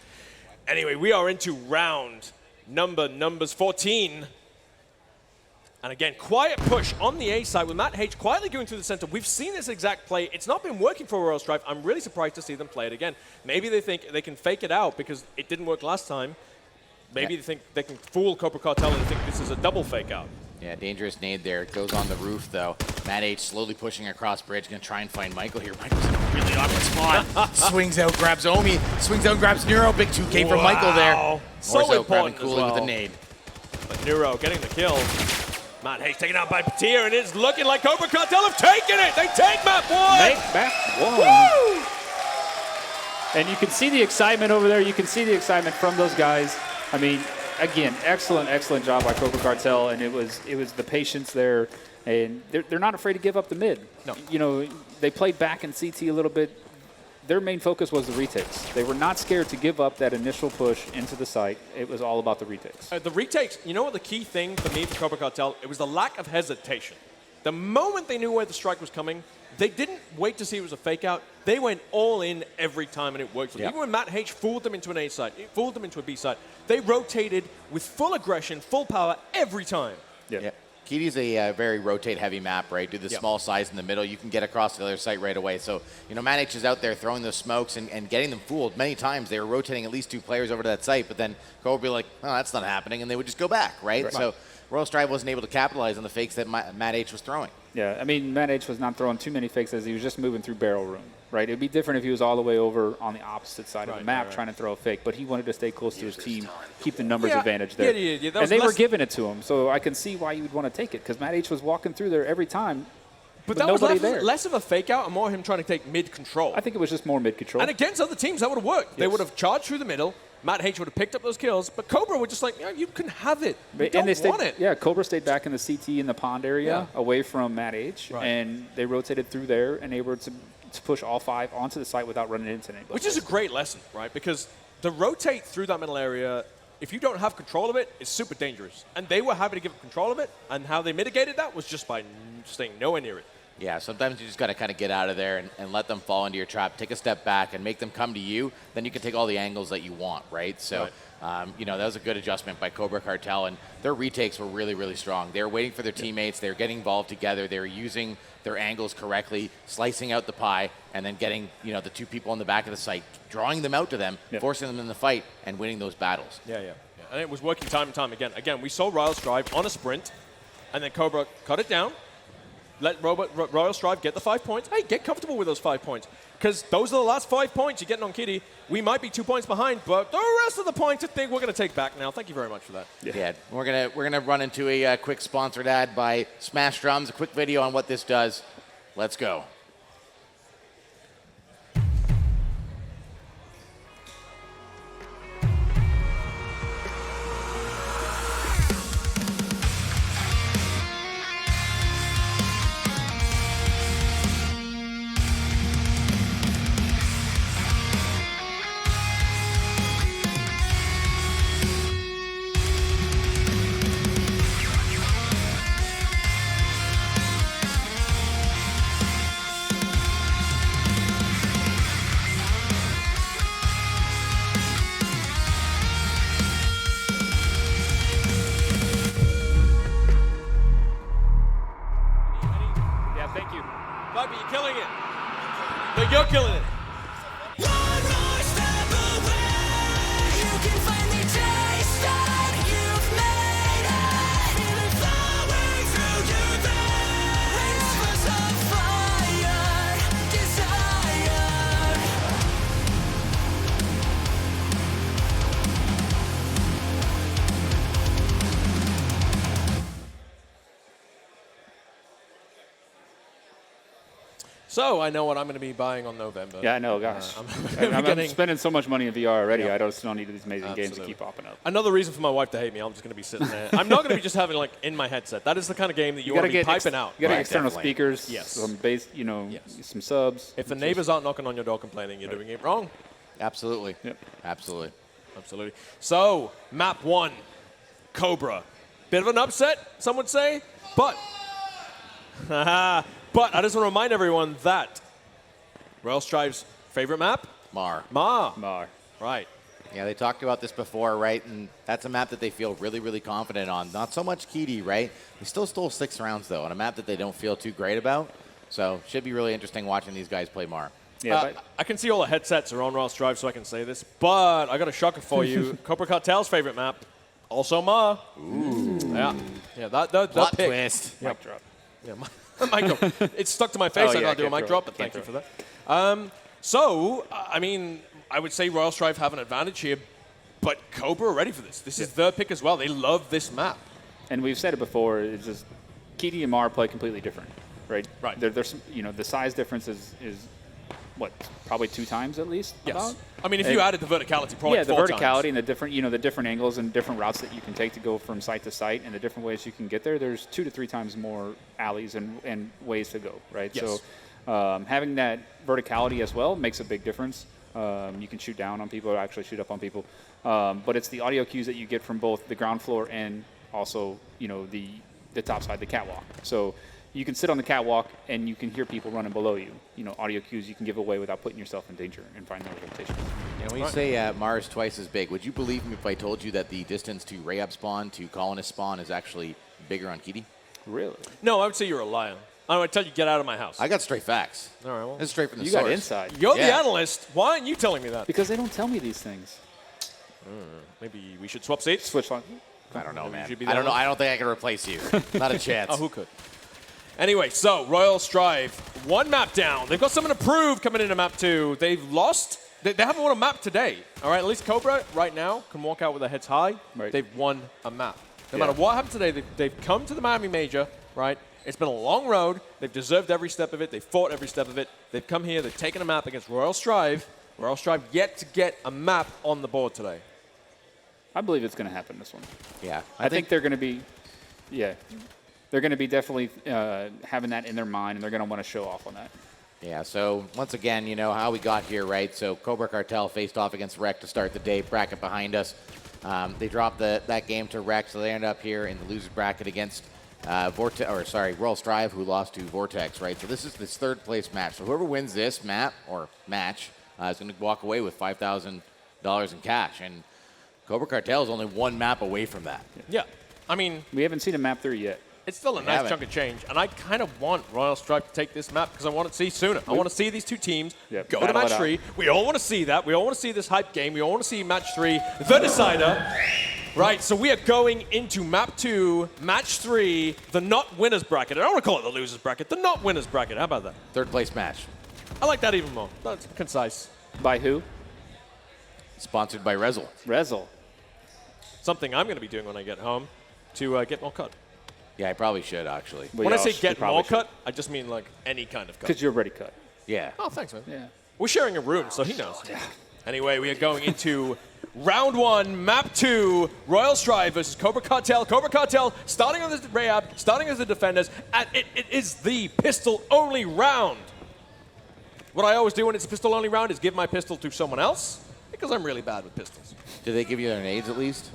Anyway, we are into round numbers 14. And again, quiet push on the A side with Matt H quietly going through the center. We've seen this exact play. It's not been working for Royal Strive. I'm really surprised to see them play it again. Maybe they think they can fake it out because it didn't work last time. Maybe they think they can fool Cobra Cartel and think this is a double fake out. Yeah, dangerous nade there. It goes on the roof, though. Matt H slowly pushing across bridge. Going to try and find Michael here. Michael's in a really awkward spot. Swings out, grabs Omi. Swings out, grabs Neuro. Big 2K from Michael there. So Orzo important grabbing as coolly well. with a nade. But Neuro getting the kill. Matt Hayes taken out by Patia, and it's looking like Cobra Cartel have taken it. They take map 1. Make map 1. Woo! And you can see the excitement over there. You can see the excitement from those guys. I mean, again, excellent job by Cobra Cartel, and it was the patience there, and they're not afraid to give up the mid. No. You know, they played back in CT a little bit. Their main focus was the retakes. They were not scared to give up that initial push into the site. It was all about the retakes. The retakes, you know what the key thing for me for Cobra Cartel? It was the lack of hesitation. The moment they knew where the strike was coming, they didn't wait to see it was a fake out. They went all in every time, and it worked for them. Yep. Even when Matt H fooled them into an A side, it fooled them into a B side, they rotated with full aggression, full power every time. Yeah. Kitty's a very rotate-heavy map, right? Do the small size in the middle. You can get across the other site right away. So, you know, Matt H is out there throwing those smokes and getting them fooled. Many times they were rotating at least 2 players over to that site, but then Cole would be like, oh, that's not happening, and they would just go back, right? So Royal Strive wasn't able to capitalize on the fakes that Matt H was throwing. Yeah, I mean, Matt H was not throwing too many fakes as he was just moving through barrel room, right? It would be different if he was all the way over on the opposite side of the map trying to throw a fake, but he wanted to stay close to his team, keep the numbers advantage there. Yeah, and they were giving it to him, so I can see why you would want to take it, because Matt H was walking through there every time, but that nobody was there. less of a fake out and more him trying to take mid control. I think it was just more mid-control. And against other teams, that would have worked. They would have charged through the middle. Matt H would have picked up those kills, but Cobra were just like, yeah, you can have it. You don't want it. Yeah, Cobra stayed back in the CT in the pond area, away from Matt H, and they rotated through there and they were to push all 5 onto the site without running into anybody. Which is a great lesson, right? Because the rotate through that middle area, if you don't have control of it, it's super dangerous. And they were happy to give up control of it, and how they mitigated that was just by staying nowhere near it. Yeah, sometimes you just got to kind of get out of there and let them fall into your trap, take a step back and make them come to you. Then you can take all the angles that you want, right? So, you know, that was a good adjustment by Cobra Cartel, and their retakes were really, really strong. They were waiting for their teammates. They were getting involved together. They were using their angles correctly, slicing out the pie, and then getting, you know, the 2 people on the back of the site, drawing them out to them, forcing them in the fight, and winning those battles. Yeah. And it was working time and time again. Again, we saw Royal Strive on a sprint, and then Cobra cut it down. Let Royal Strive get the 5 points. Hey, get comfortable with those 5 points. Because those are the last 5 points you're getting on Kitty. We might be 2 points behind, but the rest of the points I think we're going to take back now. Thank you very much for that. Yeah, we're gonna run into a quick sponsored ad by Smash Drums, a quick video on what this does. Let's go. So I know what I'm going to be buying on November. Yeah, I know, gosh. I'm spending so much money in VR already. I don't need these amazing games to keep popping up. Another reason for my wife to hate me, I'm just going to be sitting there. I'm not going to be just having like in my headset. That is the kind of game that you want to be piping out. You got to get external speakers, yes. some bass, some subs. If the neighbors aren't knocking on your door complaining, you're doing it wrong. Absolutely. Yep. Absolutely. Absolutely. So, map 1, Cobra. Bit of an upset, some would say, but I just want to remind everyone that Royal Strive's favorite map? Mar. Right. Yeah, they talked about this before, right? And that's a map that they feel really, really confident on. Not so much Keedy, right? They still stole 6 rounds, though, on a map that they don't feel too great about. So, should be really interesting watching these guys play Mar. Yeah, I can see all the headsets are on Royal Strive, so I can say this, but I got a shocker for you. Cobra Cartel's favorite map, also Mar. Ooh. Yeah, that Plot pick. twist. mic drop. Yeah, mic drop. It's stuck to my face. I gotta do a mic drop, but thank you for that. So, I mean, I would say Royal Strive have an advantage here, but Cobra are ready for this. This is their pick as well. They love this map. And we've said it before. It's just Keedy and Mar play completely different, right? Right. There's some, the size difference is what, probably 2 times at least. Yes. About? I mean, if you added the verticality, probably the 4 verticality times. and the different, the different angles and different routes that you can take to go from site to site and the different ways you can get there. There's 2 to 3 times more alleys and ways to go, right? Yes. So having that verticality as well makes a big difference. You can shoot down on people or actually shoot up on people. But it's the audio cues that you get from both the ground floor and also, the top side, the catwalk. So you can sit on the catwalk and you can hear people running below you. Audio cues you can give away without putting yourself in danger and finding those rotations. And when you say Mars twice as big, would you believe me if I told you that the distance to Rayab spawn to Colonist spawn is actually bigger on Keedy? Really? No, I would say you're a liar. I would tell you, get out of my house. I got straight facts. All right, well. This is straight from the You source. got inside. You're the analyst. Why aren't you telling me that? Because they don't tell me these things. Maybe we should swap seats? Switch on. I don't know, man. should be I don't know. the I don't think I can replace you. Not a chance. Oh, who could? Anyway, so Royal Strive, 1 map down. They've got something to prove coming into map 2. They've lost. They haven't won a map today. All right, at least Cobra right now can walk out with their heads high. Right. They've won a map. No matter what happened today, they've come to the Miami Major, right? It's been a long road. They've deserved every step of it. They've fought every step of it. They've come here. They've taken a map against Royal Strive. Royal Strive yet to get a map on the board today. I believe it's going to happen this one. Yeah. I think they're going to be, they're going to be definitely having that in their mind, and they're going to want to show off on that. Yeah, so once again, how we got here, right? So Cobra Cartel faced off against Rec to start the day, bracket behind us. They dropped that game to Rec, so they end up here in the loser's bracket against Royal Strive, who lost to Vortex, right? So this is this 3rd place match. So whoever wins this map or match is going to walk away with $5,000 in cash. And Cobra Cartel is only 1 map away from that. Yeah. I mean, We haven't seen a map 3 yet. it's still a nice chunk of change. And I kind of want Royal Strive to take this map because I want to see sooner. I want to see these 2 teams go to battle match it out. 3. We all want to see that. We all want to see this hype game. We all want to see match 3, the decider. Right, so we are going into map 2, match 3, the not winners bracket. I don't want to call it the losers bracket, the not winners bracket. How about that? 3rd place match. I like that even more. That's concise. By who? Sponsored by Rezel. Rezel. Something I'm going to be doing when I get home to get more cut. Yeah, I probably should, actually. Well, When I y'all say should- get you probably more should. cut, I just mean like any kind of cut. Because you're already cut. Yeah. Oh, thanks, man. Yeah. We're sharing a room, so he knows. Anyway, we are going into round 1, map 2, Royal Strive versus Cobra Cartel. Cobra Cartel starting on the Rayab, starting as the defenders, and it is the pistol-only round. What I always do when it's a pistol-only round is give my pistol to someone else, because I'm really bad with pistols. Do they give you their nades at least?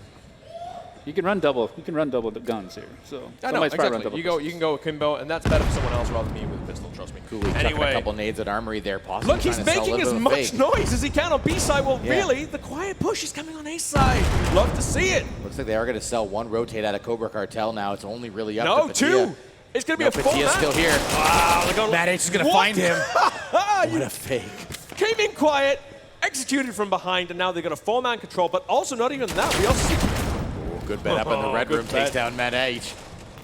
You can run double. You can run double the guns here. So I know, somebody's probably run exactly. double You can go with Kimbo, and that's better for someone else rather than me with a pistol, trust me. Coolly chucking a Anyway, couple nades at Armory there, possibly look, he's trying to sell a making little as bit of a much fake. noise as he can on B-side. Well, Yeah. really, the quiet push is coming on A-side. Love to see it. Looks like they are going to sell 1 rotate out of Cobra Cartel now. It's only really up No, to 2. It's going to be a full Patia's match. still here. Wow, they're going Matt H is going to What? find him. You What a fake. came in quiet, executed from behind, and now they've got a 4-man control. But also, not even that. We also see Good bet up in the red good room, bet. takes down Matt H.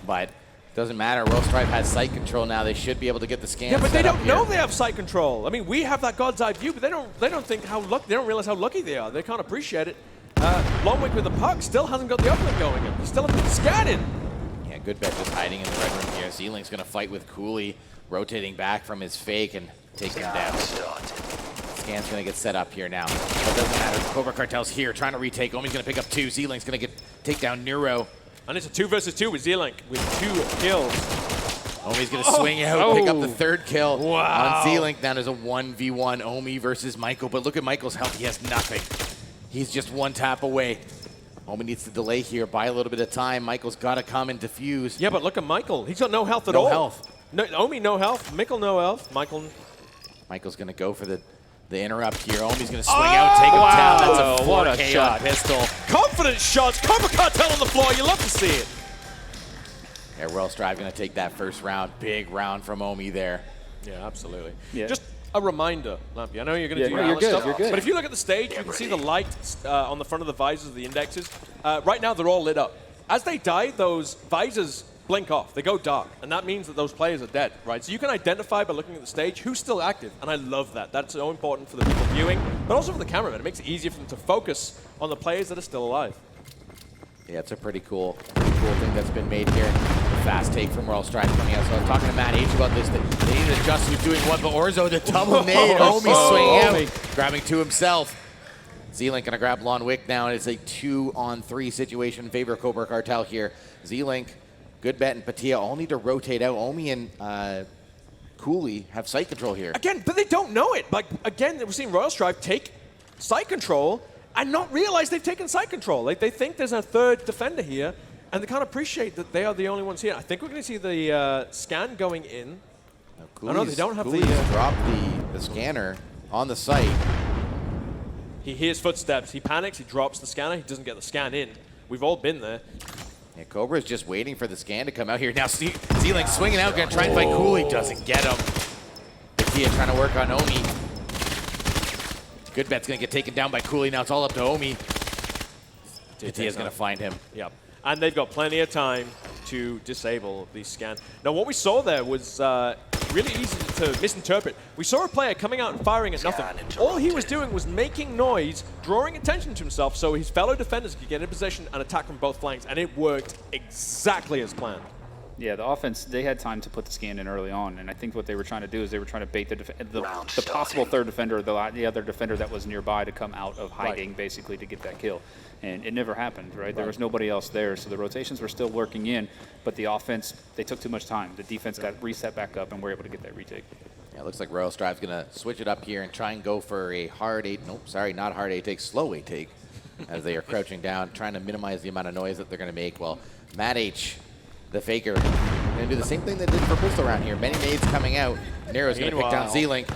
But doesn't matter. Royal Strive has sight control now. They should be able to get the scan. yeah, but they set up don't know here. they have sight control. I mean, we have that God's eye view, but they don't think how lucky. They don't realize how lucky they are. They can't appreciate it. Longwick with the puck still hasn't got the uplink going in. He still hasn't been scattered. Yeah, good bet just hiding in the red room here. Zealing's going to fight with Cooley. rotating back from his fake and taking him down. Scan's going to get set up here now. But it doesn't matter. Cobra Cartel's here trying to retake. Omi's going to pick up 2. Z-Link's going to take down Neuro. And it's a 2 versus 2 with Z-Link with 2 kills. Omi's going to swing out, pick up the 3rd kill Wow. on Z-Link. Now there's a 1v1 Omi versus Michael. But look at Michael's health. He has nothing. He's just 1 tap away. Omi needs to delay here, buy a little bit of time. Michael's got to come and defuse. Yeah, but look at Michael. He's got no health at all. No health. No, Omi, no health. Michael, no health. Michael's going to go for the interrupt here. Omi's going to swing out, take him down. That's a 4K what a shot. pistol. Confident shots. Cobra Cartel on the floor. You love to see it. Yeah, Royal Strive going to take that first round. Big round from Omi there. Yeah, absolutely. Yeah. Just a reminder, Lampy. I know you're going to do Yeah, your you're good, stuff, you're good. but if you look at the stage, you can see the light on the front of the visors, the indexes. Right now, they're all lit up. As they die, those visors blink off. They go dark, and that means that those players are dead, right? So you can identify by looking at the stage who's still active, and I love that. That's so important for the people viewing, but also for the cameraman. It makes it easier for them to focus on the players that are still alive. Yeah, it's a pretty cool thing that's been made here. The fast take from Royal Strive coming out. So I was talking to Matt H about this. They need to adjust who's doing what, but Orzo, the double nade. Omi swinging out, grabbing 2 himself. Z-Link gonna grab Lon Wick now, and it's a 2-on-3 situation in favor of Cobra Cartel here. Z-Link, Good Bet, and Patia all need to rotate out. Omi and Cooley have site control here. Again, but they don't know it. Like, again, we're seeing Royal Strive take site control and not realize they've taken site control. Like, they think there's a 3rd defender here, and they can't appreciate that they are the only ones here. I think we're going to see the scan going in. Now, no, they don't have Cooley's the, dropped the scanner on the site. He hears footsteps. He panics. He drops the scanner. He doesn't get the scan in. We've all been there. Yeah, Cobra's just waiting for the scan to come out here. Now Z-Link swinging out, going to try and fight Cooley. Doesn't get him. Patia trying to work on Omi. Good Bet's going to get taken down by Cooley. Now it's all up to Omi. Patia's going to find him. Yep. And they've got plenty of time to disable the scan. Now, what we saw there was really easy to misinterpret. We saw a player coming out and firing at nothing. All he was doing was making noise, drawing attention to himself so his fellow defenders could get in position and attack from both flanks, and it worked exactly as planned. Yeah, the offense, they had time to put the scan in early on, and I think what they were trying to do is they were trying to bait the possible 3rd defender, the other defender that was nearby to come out of hiding, basically, to get that kill. And it never happened, right? There was nobody else there, so the rotations were still working in, but the offense, they took too much time. The defense got reset back up, and we're able to get that retake. Yeah, it looks like Royal Strive's going to switch it up here and try and go for a hard 8. Nope, sorry, not hard 8 take, slow 8 take, as they are crouching down, trying to minimize the amount of noise that they're going to make. Well, Matt H, the faker, going to do the same thing they did for Pistol around here. Many nades coming out. Nero's going to pick down Z-Link.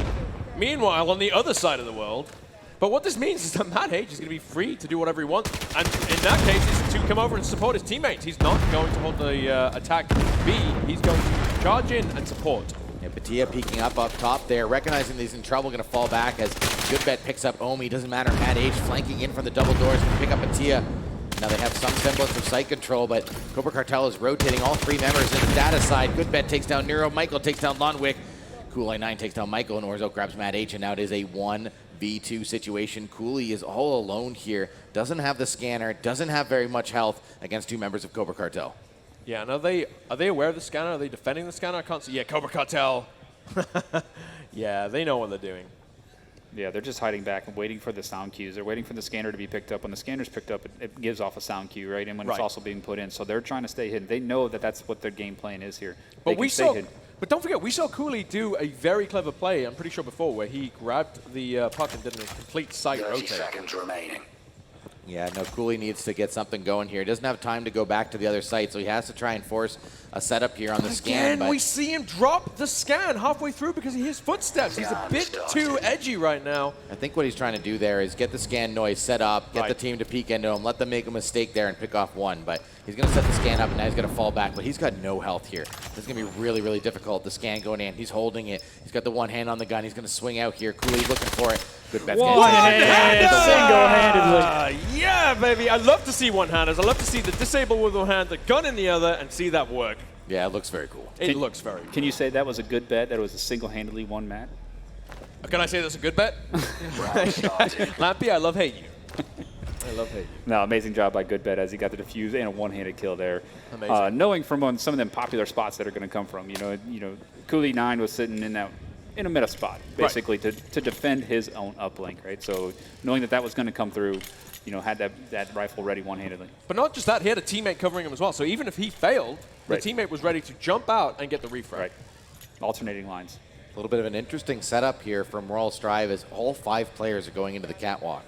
Meanwhile, on the other side of the world, but what this means is that Matt H is going to be free to do whatever he wants. And in that case, is to come over and support his teammates. He's not going to hold the attack B. He's going to charge in and support. Yeah, Patia peeking up top there, recognizing that he's in trouble, going to fall back as Good Bet picks up Omi. Doesn't matter, Matt H flanking in from the double doors, going to pick up Patia. Now they have some semblance of site control, but Cobra Cartel is rotating all 3 members in the data side. Good Bet takes down Neuro, Michael takes down Lonwick. Cooley 9 takes down Michael, and Orzo grabs Matt H, and now it is a 1v2 situation. Cooley is all alone here, doesn't have the scanner, doesn't have very much health against 2 members of Cobra Cartel. Yeah, and are they aware of the scanner? Are they defending the scanner? I can't see. Yeah, Cobra Cartel. Yeah, they know what they're doing. Yeah, they're just hiding back and waiting for the sound cues. They're waiting for the scanner to be picked up. When the scanner's picked up, it gives off a sound cue, right? And when it's also being put in. So they're trying to stay hidden. They know that that's what their game plan is here. But but don't forget, we saw Cooley do a very clever play, I'm pretty sure before, where he grabbed the puck and did a complete side 30 rotate. seconds remaining. Yeah, no, Cooley needs to get something going here. He doesn't have time to go back to the other site, so he has to try and force a setup here on the scan. Again, we see him drop the scan halfway through because he hears footsteps. He's a bit too edgy right now. I think what he's trying to do there is get the scan noise set up, get the team to peek into him, let them make a mistake there and pick off 1. But he's going to set the scan up, and now he's going to fall back. But he's got no health here. This is going to be really, really difficult. The scan going in. He's holding it. He's got the one hand on the gun. He's going to swing out here. Cooley's looking for it. Good bet. Single-handedly. Yeah, baby. I love to see one-handers. I love to see the disable with one hand, the gun in the other, and see that work. Yeah, it looks very cool. It looks very cool. Can you say that was a good bet, that it was a single-handedly won Matt? Can I say that's a good bet? Lampy, I love hate you. I love hate. No, amazing job by Goodbet as he got the defuse and a one-handed kill there. Amazing. Knowing from on some of them popular spots that are going to come from, Cooley 9 was sitting in a meta spot basically to defend his own uplink, right? So knowing that was going to come through, had that rifle ready one-handedly. But not just that, he had a teammate covering him as well. So even if he failed, the teammate was ready to jump out and get the refrag. Right. Alternating lines. A little bit of an interesting setup here from Royal Strive as all 5 players are going into the catwalk.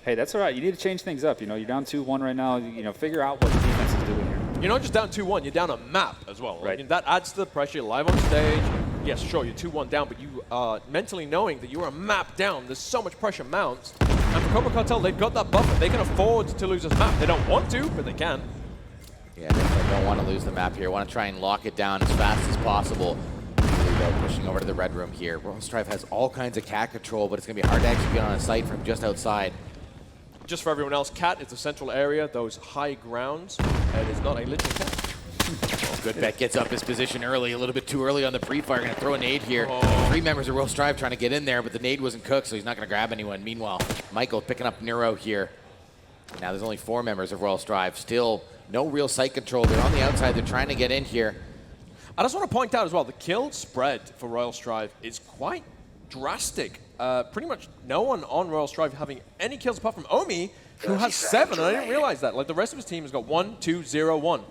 Hey, that's all right. You need to change things up. You're down 2-1 right now. Figure out what the defense is doing here. You're not just down 2-1, you're down a map as well. Right. I mean, that adds to the pressure. You're live on stage. Yes, sure, you're 2-1 down, but you are mentally knowing that you are a map down. There's so much pressure mounts. And for Cobra Cartel, they've got that buffer. They can afford to lose this map. They don't want to, but they can. Yeah, definitely don't want to lose the map here. Want to try and lock it down as fast as possible. Here we go, pushing over to the red room here. Royal Strive has all kinds of cat control, but it's going to be hard to execute on a site from just outside. Just for everyone else, cat is the central area, those high grounds. It is not a literal cat. Goodbet gets up his position early, a little bit too early on the pre-fire. Going to throw a nade here. 3 members of Royal Strive trying to get in there, but the nade wasn't cooked, so he's not going to grab anyone. Meanwhile, Michael picking up Neuro here. Now there's only 4 members of Royal Strive. Still no real site control. They're on the outside. They're trying to get in here. I just want to point out as well, the kill spread for Royal Strive is quite drastic. Pretty much no one on Royal Strive having any kills apart from Omi, who has 7, and I didn't realize that. Like, the rest of his team has got 1, 2, 0, 1.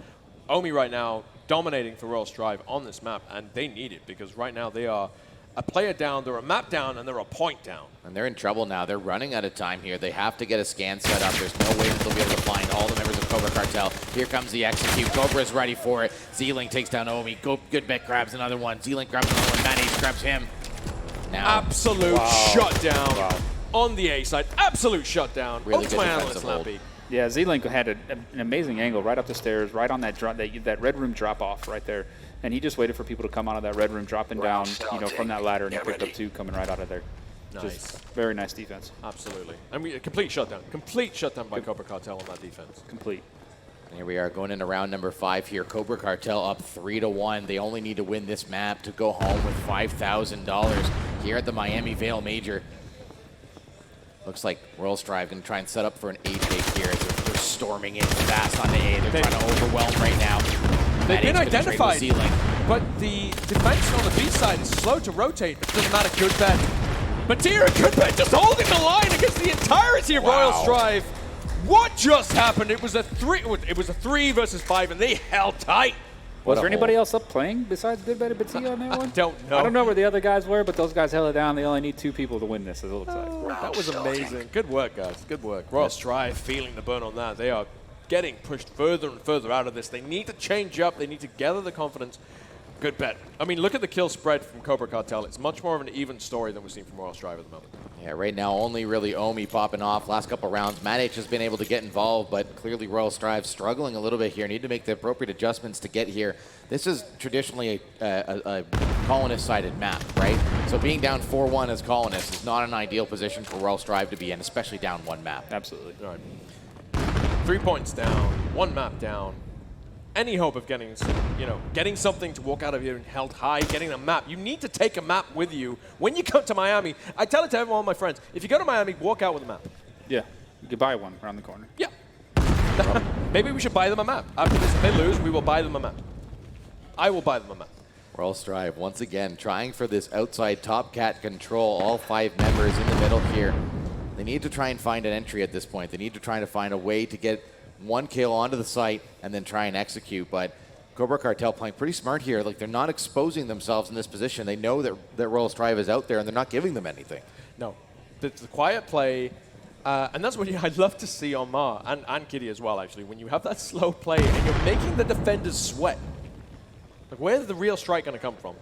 Omi right now dominating for Royal Strive on this map, and they need it because right now they are a player down, they're a map down, and they're a point down. And they're in trouble now. They're running out of time here. They have to get a scan set up. There's no way that they'll be able to find all the members of Cobra Cartel. Here comes the execute. Cobra is ready for it. Z-Link takes down Omi. Goodbet grabs another one. Z-Link grabs another one. Manage grabs him. Now, Absolute shutdown on the A side. Absolute shutdown. Really Oh, good my defensive analyst, hold. Lappy. Yeah, Z-Link had an amazing angle right up the stairs, right on that red room drop off right there. And he just waited for people to come out of that red room, dropping down, from that ladder, and he picked up 2 coming right out of there. Nice. Just very nice defense. Absolutely. And a complete shutdown. Complete shutdown by Cobra Cartel on that defense. Complete. here we are going into round number 5 here. Cobra Cartel up 3-1. They only need to win this map to go home with $5,000 here at the Miami VAIL Major. Looks like Royal Strive going to try and set up for an A pick here as they're storming in fast on the A. They're trying to overwhelm right now. They've been identified, but the defense on the B side is slow to rotate. It doesn't matter, Goodbet. Batira Goodbet just holding the line against the entirety of Royal Strive. What just happened? It was a 3 versus 5, and they held tight. Was there anybody else up playing besides Goodbet and Batilla on that one? Don't know. I don't know where the other guys were, but those guys held it down. They only need 2 people to win this, as it looks like. That was amazing. Good work, guys. Good work. Royal Strive feeling the burn on that. They are getting pushed further and further out of this. They need to change up. They need to gather the confidence. Good bet. I mean, look at the kill spread from Cobra Cartel. It's much more of an even story than we've seen from Royal Strive at the moment. Yeah, right now only really Omi popping off. Last couple rounds, Matt H has been able to get involved, but clearly Royal Strive struggling a little bit here. Need to make the appropriate adjustments to get here. This is traditionally a colonist-sided map, right? So being down 4-1 as colonists is not an ideal position for Royal Strive to be in, especially down 1 map. Absolutely. All right. 3 points down, 1 map down. Any hope of getting something to walk out of here and held high, getting a map. You need to take a map with you when you come to Miami. I tell it to every one of my friends. If you go to Miami, walk out with a map. Yeah, you could buy one around the corner. Yeah. Maybe we should buy them a map. After this, if they lose, we will buy them a map. I will buy them a map. Royal Strive once again trying for this outside top cat control. All 5 members in the middle here. They need to try and find an entry at this point. They need to try to find a way to get 1 kill onto the site and then try and execute. But Cobra Cartel playing pretty smart here. Like, they're not exposing themselves in this position. They know that Royal Strive is out there and they're not giving them anything. No. It's the quiet play. And that's what I'd love to see on Mar and Kitty as well, actually. When you have that slow play and you're making the defenders sweat. Like, where's the real strike going to come from?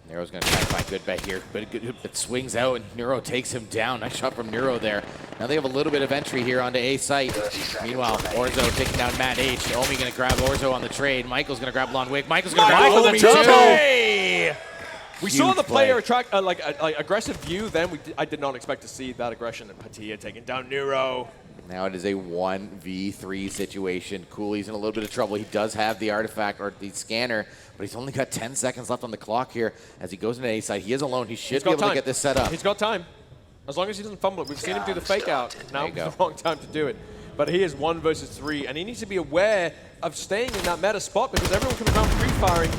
Neuro's going to try and find Goodbet here, but it swings out and Neuro takes him down. Nice shot from Neuro there. Now they have a little bit of entry here onto A site. Meanwhile, Orzo taking down Matt H. Omi going to grab Orzo on the trade. Michael's going to grab Lon Wick. Michael's going to grab Omi too. We saw the player attract aggressive view. Then I did not expect to see that aggression. And Patia taking down Neuro. Now it is a 1v3 situation. Cooley's in a little bit of trouble. He does have the artifact or the scanner, but he's only got 10 seconds left on the clock here as he goes into A side. He is alone. He should be able to get this set up. He's got time. As long as he doesn't fumble it. We've seen him do the fake out. Now is the wrong time to do it. But he is 1 versus 3, and he needs to be aware of staying in that meta spot because everyone comes around free-firing.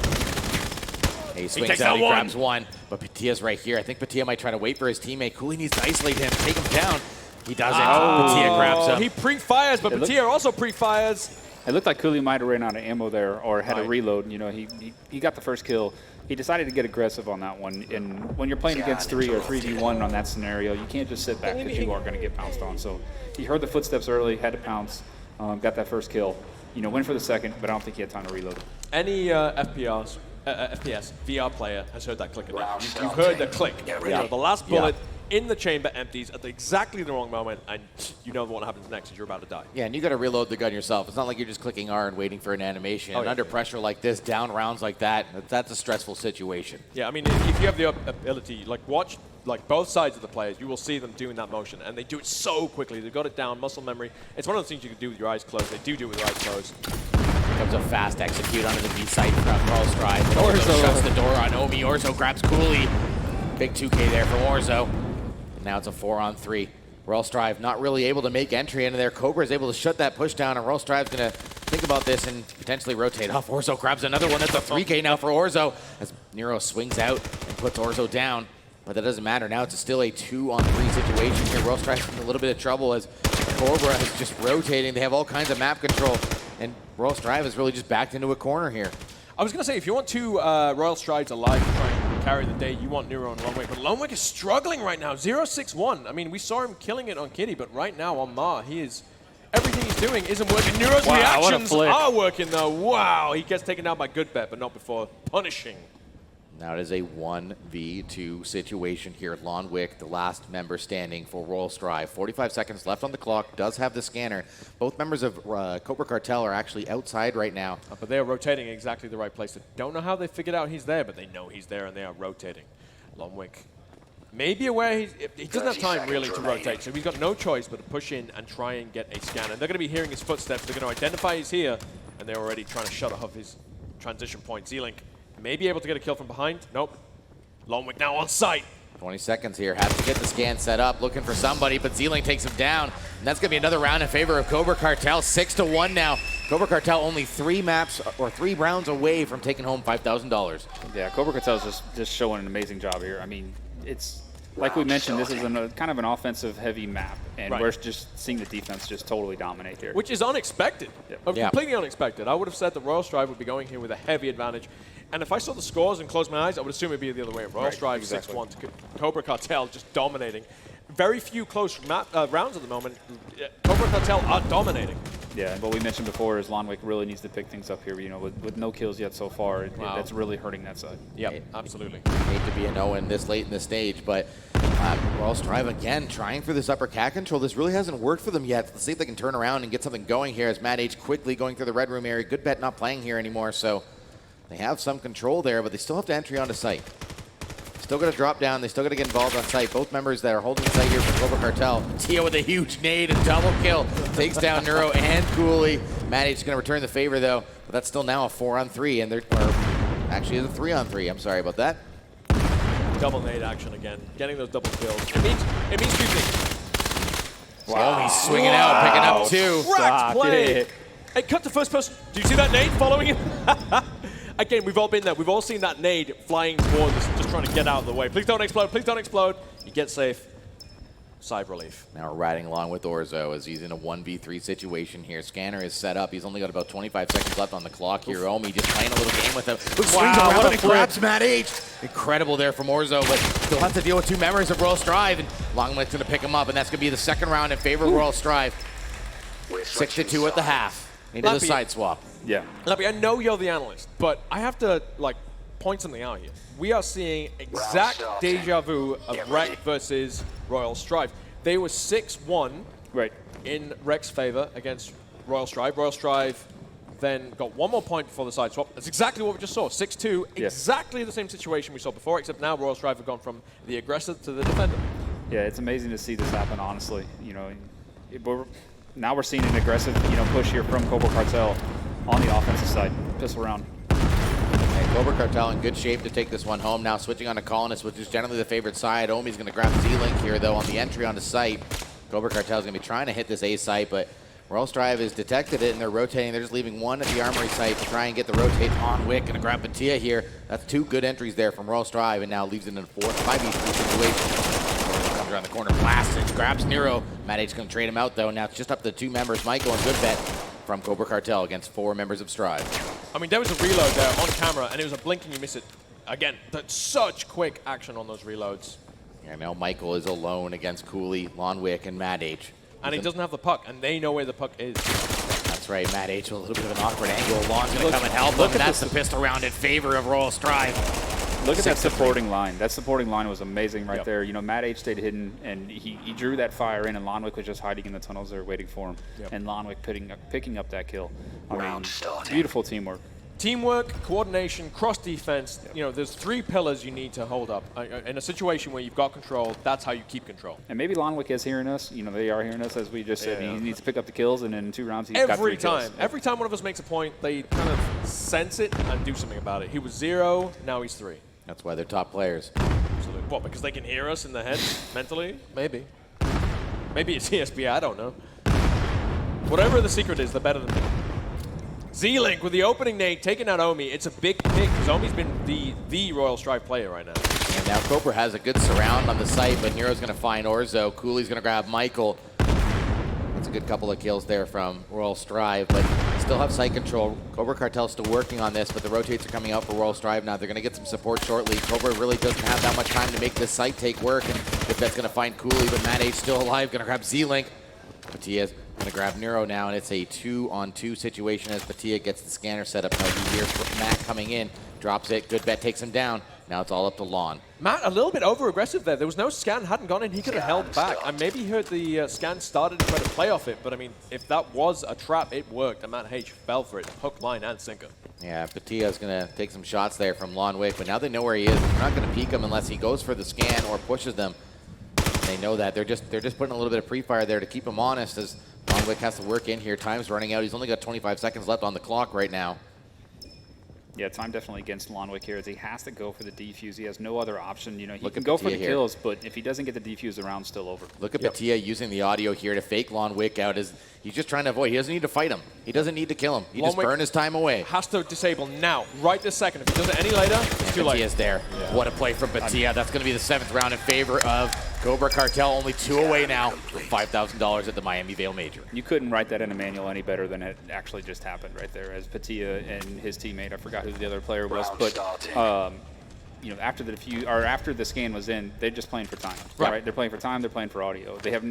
He swings out, he grabs one, but Patia's right here. I think Patia might try to wait for his teammate. Cooley needs to isolate him, take him down. He doesn't. Patia grabs him. He pre-fires, but Patia also pre-fires. It looked like Cooley might have ran out of ammo there or had a reload. You know, he got the first kill. He decided to get aggressive on that one. And when you're playing against 3 or 3v1 on that scenario, you can't just sit back because you are going to get pounced on. So he heard the footsteps early, had to pounce, got that first kill. You know, went for the second, but I don't think he had time to reload. Any FPS VR player has heard that click. You've heard the click. You know, the last bullet in the chamber empties at exactly the wrong moment, and you know what happens next is you're about to die. Yeah, and you got to reload the gun yourself. It's not like you're just clicking R and waiting for an animation. And under pressure like this, down rounds like that, that's a stressful situation. Yeah, I mean, if you have the ability, like watch like both sides of the players, you will see them doing that motion, and they do it so quickly. They've got it down, muscle memory. It's one of the things you can do with your eyes closed. They do it with their eyes closed. Here comes a fast execute onto the B side from Orzo. Orzo shuts the door on Omi. Orzo grabs Cooley. Big 2K there for Orzo. Now it's a 4-on-3. Royal Strive not really able to make entry into there. Cobra is able to shut that push down, and Royal Strive's going to think about this and potentially rotate off. Orzo grabs another one. That's a 3K now for Orzo as Nero swings out and puts Orzo down. But that doesn't matter. Now it's still a 2-on-3 situation here. Royal Strive's in a little bit of trouble as Cobra is just rotating. They have all kinds of map control, and Royal Strive is really just backed into a corner here. I was going to say, if you want 2 Royal Strides alive to try and carry the day, you want Nero and Longwick. But Longwick is struggling right now, 0-6-1. I mean, we saw him killing it on Kitty, but right now on Ma, everything he's doing isn't working. Nero's reactions are working, though. Wow, he gets taken down by Goodbet, but not before punishing. Now it is a 1v2 situation here. Lonwick, the last member standing for Royal Strive. 45 seconds left on the clock, does have the scanner. Both members of Cobra Cartel are actually outside right now. But they are rotating in exactly the right place. They don't know how they figured out he's there, but they know he's there, and they are rotating. Lonwick may be aware he doesn't have time really to rotate, so he's got no choice but to push in and try and get a scanner. They're going to be hearing his footsteps. They're going to identify he's here, and they're already trying to shut off his transition point. Z-Link may be able to get a kill from behind. Nope. Lonwick now on site. 20 seconds here. Has to get the scan set up, looking for somebody, but Z-Link takes him down. And that's going to be another round in favor of Cobra Cartel. 6-1 now. Cobra Cartel only 3 maps or 3 rounds away from taking home $5,000. Yeah, Cobra Cartel is just showing an amazing job here. I mean, it's like we mentioned, this is kind of an offensive-heavy map, and we're just seeing the defense just totally dominate here. Which is unexpected. Completely unexpected. I would have said that Royal Strive would be going here with a heavy advantage. And if I saw the scores and closed my eyes, I would assume it'd be the other way. Royal Strive 6-1 to Cobra Cartel just dominating. Very few close rounds at the moment. Cobra Cartel are dominating. Yeah, and what we mentioned before is Lonwick really needs to pick things up here. You know, with no kills yet so far, that's really hurting that side. Yeah, absolutely. Hate to be a no-win this late in the stage, but Royal Strive again trying for this upper cat control. This really hasn't worked for them yet. Let's see if they can turn around and get something going here as Mad H quickly going through the red room area. Goodbet not playing here anymore, so they have some control there, but they still have to entry onto site. Still got to drop down. They still got to get involved on site. Both members that are holding site here for Cobra Cartel. Tia with a huge nade and double kill. Takes down Neuro and Cooley. Mad H is going to return the favor, though. But that's still now a 4-on-3. And actually, it's a 3-on-3. I'm sorry about that. Double nade action again. Getting those double kills. It means 2 things. Wow. He's swinging out, picking up 2. Racked play. Hey, cut to first person. Do you see that nade following him? Again, we've all been there. We've all seen that nade flying towards us, just trying to get out of the way. Please don't explode. Please don't explode. You get safe. Sigh of relief. Now we're riding along with Orzo as he's in a 1v3 situation here. Scanner is set up. He's only got about 25 seconds left on the clock here. Omi just playing a little game with him. Swings around and grabs Mad H. Incredible there from Orzo, but he'll have to deal with 2 members of Royal Strive, and Longwick's going to pick him up, and that's going to be the second round in favor of Royal Strive. 6-2 at the half. Into the side swap. Yeah. Lappy, I know you're the analyst, but I have to point something out here. We are seeing exact deja vu of Rec versus Royal Strive. They were 6-1 in Rec's favor against Royal Strive. Royal Strive then got 1 more point before the side swap. That's exactly what we just saw. 6-2, exactly the same situation we saw before, except now Royal Strive have gone from the aggressor to the defender. Yeah, it's amazing to see this happen, honestly. You know, now we're seeing an aggressive, push here from Cobra Cartel on the offensive side. Pistol round. And Cobra Cartel in good shape to take this one home. Now switching on to Colonist, which is generally the favorite side. Omi's going to grab Z-Link here, though, on the entry onto site. Cobra Cartel is going to be trying to hit this A site, but Royal Strive has detected it, and they're rotating. They're just leaving one at the Armory site to try and get the rotate on Wick. Going to grab Batia here. That's 2 good entries there from Royal Strive, and now leaves it in a 5v3 situation. Comes around the corner, blasts it, grabs Nero. Matt H going to trade him out, though. Now it's just up to 2 members, Michael and Goodbet, from Cobra Cartel against 4 members of Strive. I mean, there was a reload there on camera, and it was a blink and you miss it. Again, that's such quick action on those reloads. Yeah, now Michael is alone against Cooley, Lonwick, and Matt H. And he doesn't have the puck, and they know where the puck is. That's right, Matt H with a little bit of an awkward angle. Lon's going to come and help him. That's the pistol round in favor of Royal Strive. Look at that supporting line. That supporting line was amazing right there. You know, Matt H stayed hidden, and he drew that fire in, and Lonwick was just hiding in the tunnels there waiting for him. And Lonwick picking up that kill. I mean, beautiful teamwork. Teamwork, coordination, cross defense. You know, there's 3 pillars you need to hold up. In a situation where you've got control, that's how you keep control. And maybe Lonwick is hearing us. You know, they are hearing us, as we just said. He needs to pick up the kills, and in 2 rounds, he's got 3 kills. Every time one of us makes a point, they kind of sense it and do something about it. He was 0, now he's 3. That's why they're top players. Absolutely. What, because they can hear us in the head mentally? Maybe. Maybe it's ESP, I don't know. Whatever the secret is, they're better than me. Z-Link with the opening nade, taking out Omi. It's a big pick because Omi's been the Royal Strive player right now. And now Cobra has a good surround on the site, but Nero's going to find Orzo. Cooley's going to grab Michael. That's a good couple of kills there from Royal Strive, but still have site control. Cobra Cartel still working on this, but the rotates are coming out for Royal Strive now. They're going to get some support shortly. Cobra really doesn't have that much time to make this site take work, and Goodbet's going to find Cooley, but Matt H still alive, going to grab Z-Link. Batia's going to grab Nero now, and it's a 2-on-2 situation as Batia gets the scanner set up. Now he hears Matt coming in, drops it. Goodbet takes him down. Now it's all up to Lon. Matt, a little bit over-aggressive there. There was no scan, hadn't gone in. He could have held back. I maybe heard the scan started to try to play off it, but I mean, if that was a trap, it worked, and Matt H fell for it. Hook, line, and sinker. Yeah, Batia's going to take some shots there from Lon Wick, but now they know where he is. They're not going to peek him unless he goes for the scan or pushes them. They know that. They're just putting a little bit of pre-fire there to keep him honest as Lon Wick has to work in here. Time's running out. He's only got 25 seconds left on the clock right now. Yeah, time definitely against Lonwick here as he has to go for the defuse. He has no other option. You know, he can go for the kills, but if he doesn't get the defuse, the round's still over. Look at Batia using the audio here to fake Lonwick out. He's just trying to avoid. He doesn't need to fight him. He doesn't need to kill him. He just burn his time away. Has to disable now, right this second. If he does it any later, it's too late. Batia's there. Yeah. What a play from Batia. That's going to be the 7th round in favor of Cobra Cartel. Only 2 away now. $5,000 at the Miami VAIL Major. You couldn't write that in a manual any better than it actually just happened right there. As Batia and his teammate, I forgot who the other player was, but you know, after the scan was in, they're just playing for time. Right? They're playing for time. They're playing for audio. They have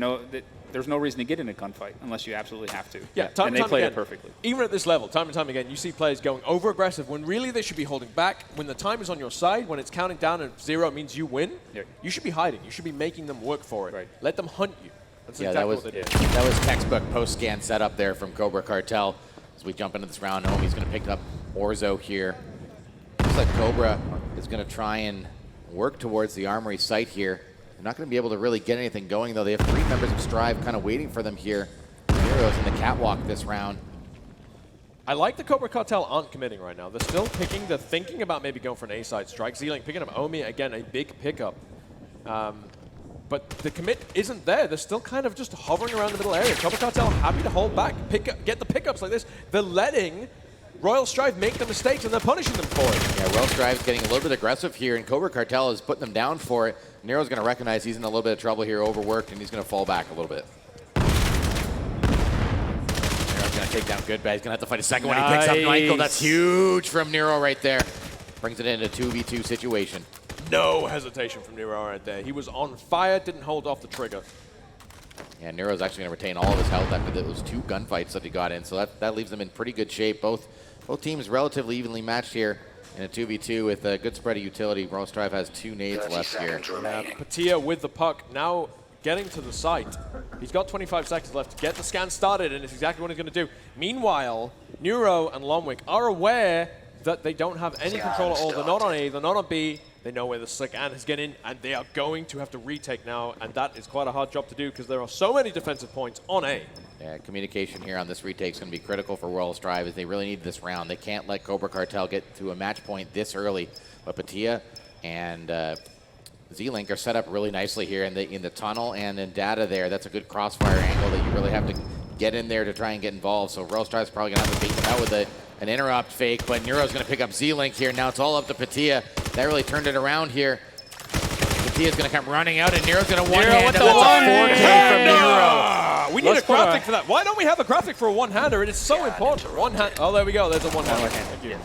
there's no reason to get in a gunfight unless you absolutely have to. Yeah, and they played it perfectly. Even at this level, time and time again, you see players going over aggressive when really they should be holding back. When the time is on your side, when it's counting down and 0 means you win, you should be hiding. You should be making them work for it. Let them hunt you. That's exactly what they did. That was textbook post-scan setup there from Cobra Cartel. As we jump into this round, Omi's going to pick up Orzo here. Looks like Cobra is going to try and work towards the Armory site here. They're not going to be able to really get anything going, though. They have 3 members of Strive kind of waiting for them here. Nero's in the catwalk this round. I like the Cobra Cartel aren't committing right now. They're still picking. They're thinking about maybe going for an A-side strike. Z-Link picking up Omi, again, a big pickup. But the commit isn't there. They're still kind of just hovering around the middle area. Cobra Cartel happy to hold back, get the pickups like this. They're letting Royal Strive make the mistakes, and they're punishing them for it. Yeah, Royal Strive's getting a little bit aggressive here, and Cobra Cartel is putting them down for it. Nero's going to recognize he's in a little bit of trouble here, overworked, and he's going to fall back a little bit. Nero's going to take down Goodbet. He's going to have to fight a second one. He picks up Michael. That's huge from Nero right there. Brings it into a 2v2 situation. No hesitation from Nero right there. He was on fire, didn't hold off the trigger. Yeah, Nero's actually going to retain all of his health after those 2 gunfights that he got in, so that leaves them in pretty good shape. Both teams relatively evenly matched here in a 2v2 with a good spread of utility. Royal Strive has 2 nades left here. Patia with the puck, now getting to the site. He's got 25 seconds left to get the scan started, and it's exactly what he's going to do. Meanwhile, Nero and Lonwick are aware that they don't have any control at all. They're not on A, they're not on B. They know where the scan is getting, and they are going to have to retake now, and that is quite a hard job to do because there are so many defensive points on A. Yeah, communication here on this retake is going to be critical for Royal Strive as they really need this round. They can't let Cobra Cartel get to a match point this early. But Patia and Z-Link are set up really nicely here in the tunnel and in data there. That's a good crossfire angle that you really have to get in there to try and get involved. So Royal Strive's probably going to have to bait them out with an interrupt fake, but Neuro's going to pick up Z-Link here. Now it's all up to Patia. That really turned it around here. Patia's going to come running out, and Nero's going to one-hand. That's a 4K from Nero. We need a graphic for that. Why don't we have a graphic for a one-hander? It is so important. One-hand. Oh, there we go. There's a one-hander. Thank you.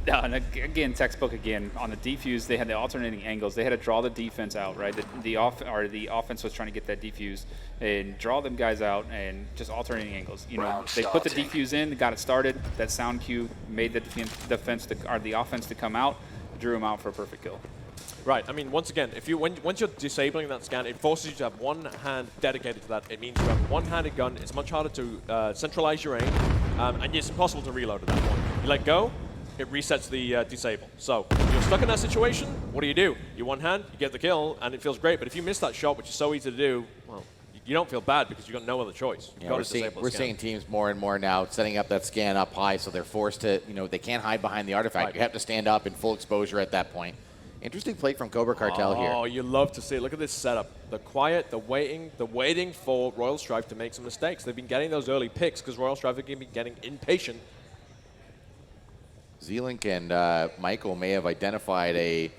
And again, textbook again on the defuse. They had the alternating angles. They had to draw the defense out, right? The offense was trying to get that defuse and draw them guys out and just alternating angles. You know, they put the defuse in, got it started. That sound cue made the offense to come out, drew them out for a perfect kill. Right. I mean, once again, once you're disabling that scan, it forces you to have one hand dedicated to that. It means you have a one-handed gun. It's much harder to centralize your aim, and it's impossible to reload at that point. You let go, it resets the disable. So if you're stuck in that situation, what do? You one hand, you get the kill, and it feels great. But if you miss that shot, which is so easy to do, well, you don't feel bad because you've got no other choice. Yeah, we're seeing teams more and more now setting up that scan up high, so they're forced to, they can't hide behind the artifact. Right. You have to stand up in full exposure at that point. Interesting play from Cobra Cartel here. Oh, you love to see it. Look at this setup. The quiet, the waiting for Royal Strive to make some mistakes. They've been getting those early picks because Royal Strive have been getting impatient. Z-Link and Michael may have identified a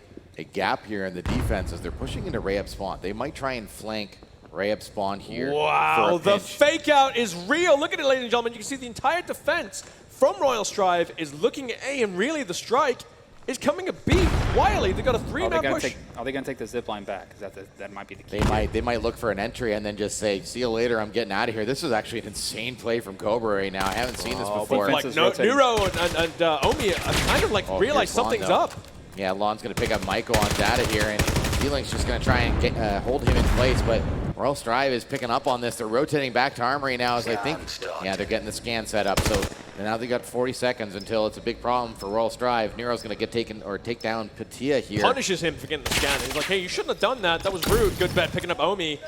gap here in the defense as they're pushing into Rayab spawn. They might try and flank Rayab spawn here. Wow, the fake out is real. Look at it, ladies and gentlemen. You can see the entire defense from Royal Strive is looking at A, and really the strike is coming a B. Wiley, they got a 3-man push. Are they going to take the zip line back? That might be the key. They might look for an entry and then just say, see you later, I'm getting out of here. This is actually an insane play from Cobra right now. I haven't seen this before. Like Neuro and Omi kind of like realize something's up. Yeah, Lon's going to pick up Michael on data here, and D-Link's just going to try and hold him in place, but Royal Strive is picking up on this. They're rotating back to Armory now as I think, yeah, they're getting the scan set up. So now they got 40 seconds until it's a big problem for Royal Strive. Nero's going to get taken or take down Patia here. Punishes him for getting the scan. He's like, hey, you shouldn't have done that. That was rude. Good bet picking up Omi.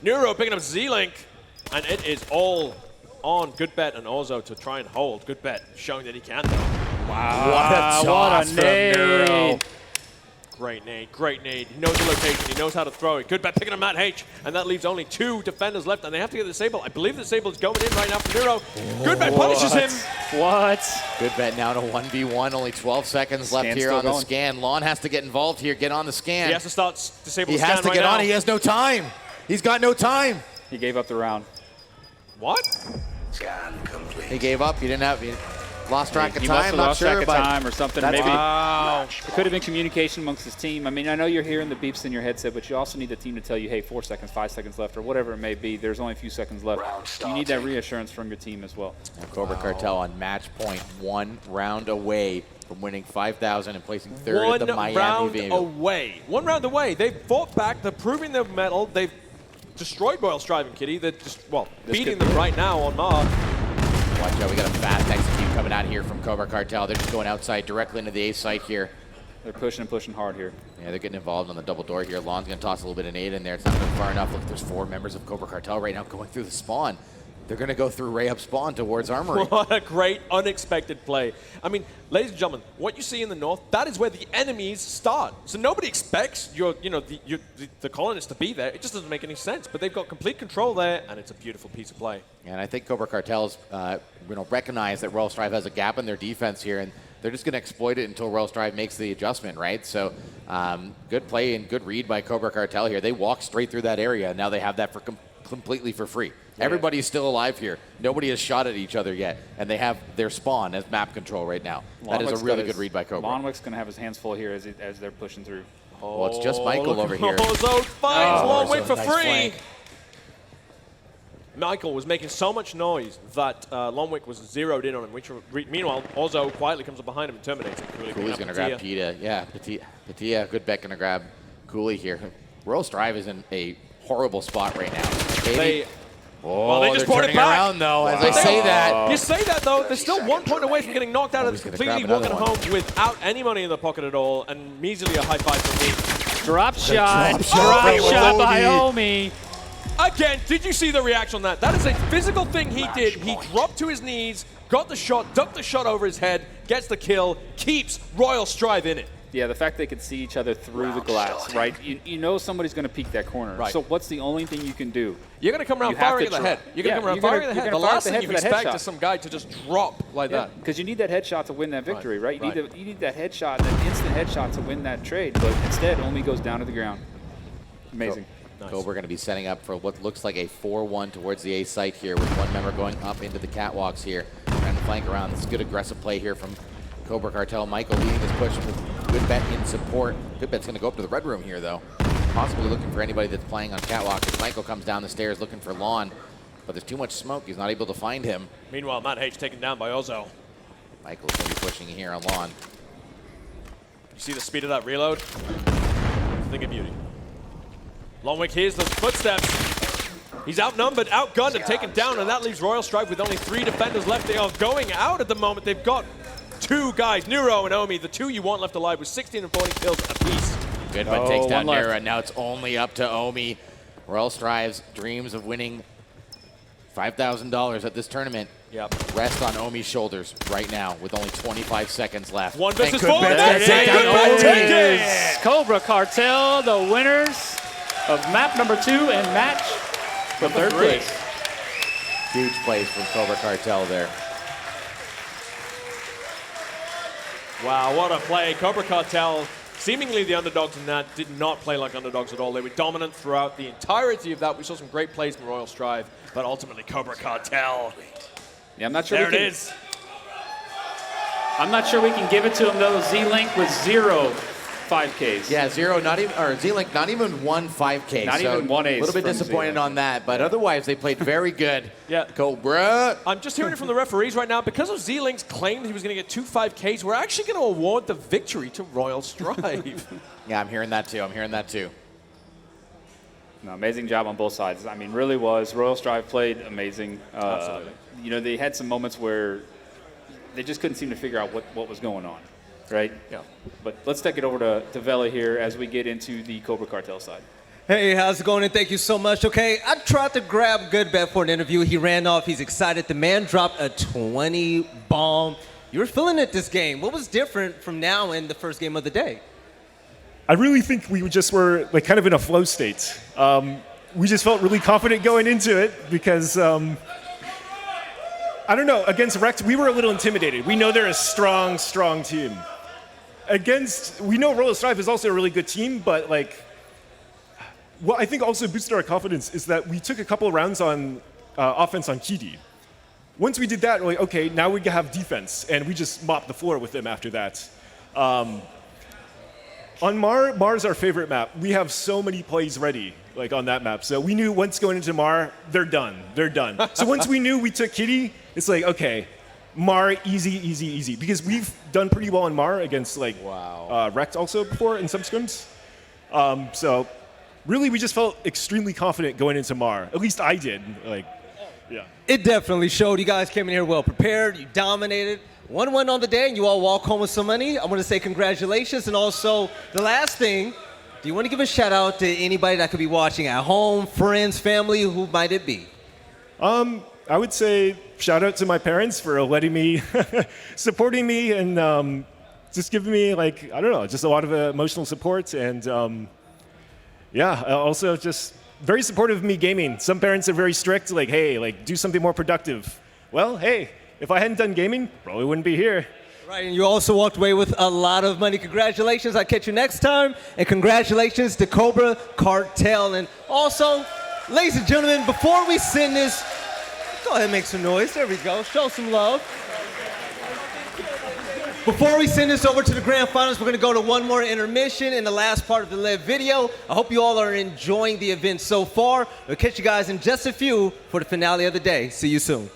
Nero picking up Z-Link, and it is all on Good Bet and Ozo to try and hold. Good Bet showing that he can. Wow, what a nade. Great nade, great nade. He knows the location, he knows how to throw it. Good bet picking up Matt H, and that leaves only 2 defenders left, and they have to get the Sable. I believe the Sable is going in right now for Nero. Good bet punishes him. What? Good bet now to 1v1, only 12 seconds left here on the scan. Lon has to get involved here, get on the scan. He has to start disabling the scan. He has to get on, he has no time. He's got no time. He gave up the round. What? Scan complete. He gave up, he didn't have... Lost track of he time, lost track of time or something. Maybe wow. It could have been communication amongst his team. I mean, I know you're hearing the beeps in your headset, but you also need the team to tell you, hey, 4 seconds, 5 seconds left, or whatever it may be. There's only a few seconds left. You need that reassurance from your team as well. And Cobra Cartel on match point, 1 round away from winning 5,000 and placing third at the Miami VAIL. One round away. They've fought back. They're proving their mettle. They've destroyed Royal Strive and Kitty. They're just, beating them right now on Mar. Watch out, we got a fast execute coming out here from Cobra Cartel. They're just going outside directly into the A site here. They're pushing and pushing hard here. Yeah, they're getting involved on the double door here. Lon's going to toss a little bit of nade in there. It's not going far enough. Look, there's 4 members of Cobra Cartel right now going through the spawn. They're going to go through Ray up spawn towards Armory. What a great, unexpected play. I mean, ladies and gentlemen, what you see in the north, that is where the enemies start. So nobody expects the colonists to be there. It just doesn't make any sense. But they've got complete control there, and it's a beautiful piece of play. And I think Cobra Cartel's recognize that Royal Strive has a gap in their defense here, and they're just going to exploit it until Royal Strive makes the adjustment, right? So good play and good read by Cobra Cartel here. They walk straight through that area, and now they have that for completely for free. Yeah. Everybody's still alive here. Nobody has shot at each other yet, and they have their spawn as map control right now. That is a really good read by Cobra. Lonwick's going to have his hands full here as they're pushing through. Well, it's just Michael over here. Ozo finds Lonwick for nice free. Flank. Michael was making so much noise that Lonwick was zeroed in on him. Which, meanwhile, Ozo quietly comes up behind him and terminates him. Cooley's going to grab Pita. Yeah, Patia, good bet, going to grab Cooley here. Royal Strive is in a horrible spot right now. They just brought it back. Around, though, as I say that. You say that, though, they're still 1 point away from getting knocked out of this, completely walking home without any money in the pocket at all, and measly a high five from me. Drop shot by Omi. Again, did you see the reaction on that? That is a physical thing he did. He dropped to his knees, got the shot, ducked the shot over his head, gets the kill, keeps Royal Strive in it. Yeah, the fact they could see each other through the glass, right? You know somebody's going to peek that corner. Right. So what's the only thing you can do? You're going to come around You have firing to at the head. You're going to come around firing at the head. The last thing you expect is some guy to just drop like that. Because you need that headshot to win that victory, right? You need that headshot, that instant headshot to win that trade. But instead, Omi goes down to the ground. Amazing. Nice. Cobra going to be setting up for what looks like a 4-1 towards the A site here, with one member going up into the catwalks here, trying to flank around. This is good aggressive play here from Cobra Cartel. Michael leading this push with Good Bet in support. Good Bet's going to go up to the red room here, though. Possibly looking for anybody that's playing on catwalk. As Michael comes down the stairs looking for LAN, but there's too much smoke. He's not able to find him. Meanwhile, Matt H taken down by Ozo. Michael's going to be pushing here on LAN. You see the speed of that reload? Thing of beauty. Longwick hears those footsteps. He's outnumbered, outgunned, and taken down, and that leaves Royal Strive with only 3 defenders left. They are going out at the moment. They've got 2 guys, Neuro and Omi, the 2 you want left alive, with 16 and 14 kills apiece. Good Bet takes down Neuro, and now it's only up to Omi. Royal Strive's dreams of winning $5,000 at this tournament rest on Omi's shoulders right now, with only 25 seconds left. 1 versus 4. Cobra Cartel, the winners of map number 2 and match for 3rd place. Huge plays from Cobra Cartel there. Wow, what a play. Cobra Cartel, seemingly the underdogs in that, did not play like underdogs at all. They were dominant throughout the entirety of that. We saw some great plays from Royal Strive, but ultimately Cobra Cartel. Yeah, I'm not sure. There it is. I'm not sure we can give it to him though. Z-Link with 0 5Ks. Yeah, Z-Link not even 1 5K. Not even 1 ace. A little bit disappointed on that, but otherwise they played very good. Cobra. I'm just hearing it from the referees right now. Because of Z-Link's claim that he was going to get 2 5Ks, we're actually going to award the victory to Royal Strive. Yeah, I'm hearing that too. No, amazing job on both sides. I mean, really was. Royal Strive played amazing. Absolutely. You know, they had some moments where they just couldn't seem to figure out what was going on, right? Yeah. But let's take it over to Vela here as we get into the Cobra Cartel side. Hey, how's it going? And thank you so much. Okay, I tried to grab Good Bet for an interview. He ran off. He's excited. The man dropped a 20 bomb. You were feeling it this game. What was different from now in the first game of the day? I really think we just were like kind of in a flow state. We just felt really confident going into it because, I don't know, against Rect, we were a little intimidated. We know they're a strong, strong team. We know Royal Strive is also a really good team, but like, what I think also boosted our confidence is that we took a couple of rounds on offense on Kidi. Once we did that, we're like, okay, now we have defense, and we just mopped the floor with them after that. On Mar's our favorite map. We have so many plays ready, like on that map. So we knew once going into Mar, they're done. So once we knew we took Kitty, it's like, okay, Mar, easy. Because we've done pretty well on Mar against like Rect also before in some scrims. So really, we just felt extremely confident going into Mar. At least I did. Like, yeah. It definitely showed. You guys came in here well prepared. You dominated. 1-1 on the day, and you all walk home with some money. I want to say congratulations. And also, the last thing, do you want to give a shout out to anybody that could be watching at home, friends, family? Who might it be? I would say shout out to my parents for letting me, supporting me, and just giving me, like, I don't know, just a lot of emotional support. And yeah, also just very supportive of me gaming. Some parents are very strict, like, hey, like, do something more productive. Well, hey, if I hadn't done gaming, probably wouldn't be here. Right, and you also walked away with a lot of money. Congratulations. I'll catch you next time. And congratulations to Cobra Cartel. And also, ladies and gentlemen, before we send this, go ahead and make some noise. There we go. Show some love. Before we send this over to the grand finals, we're going to go to one more intermission in the last part of the live video. I hope you all are enjoying the event so far. We'll catch you guys in just a few for the finale of the day. See you soon.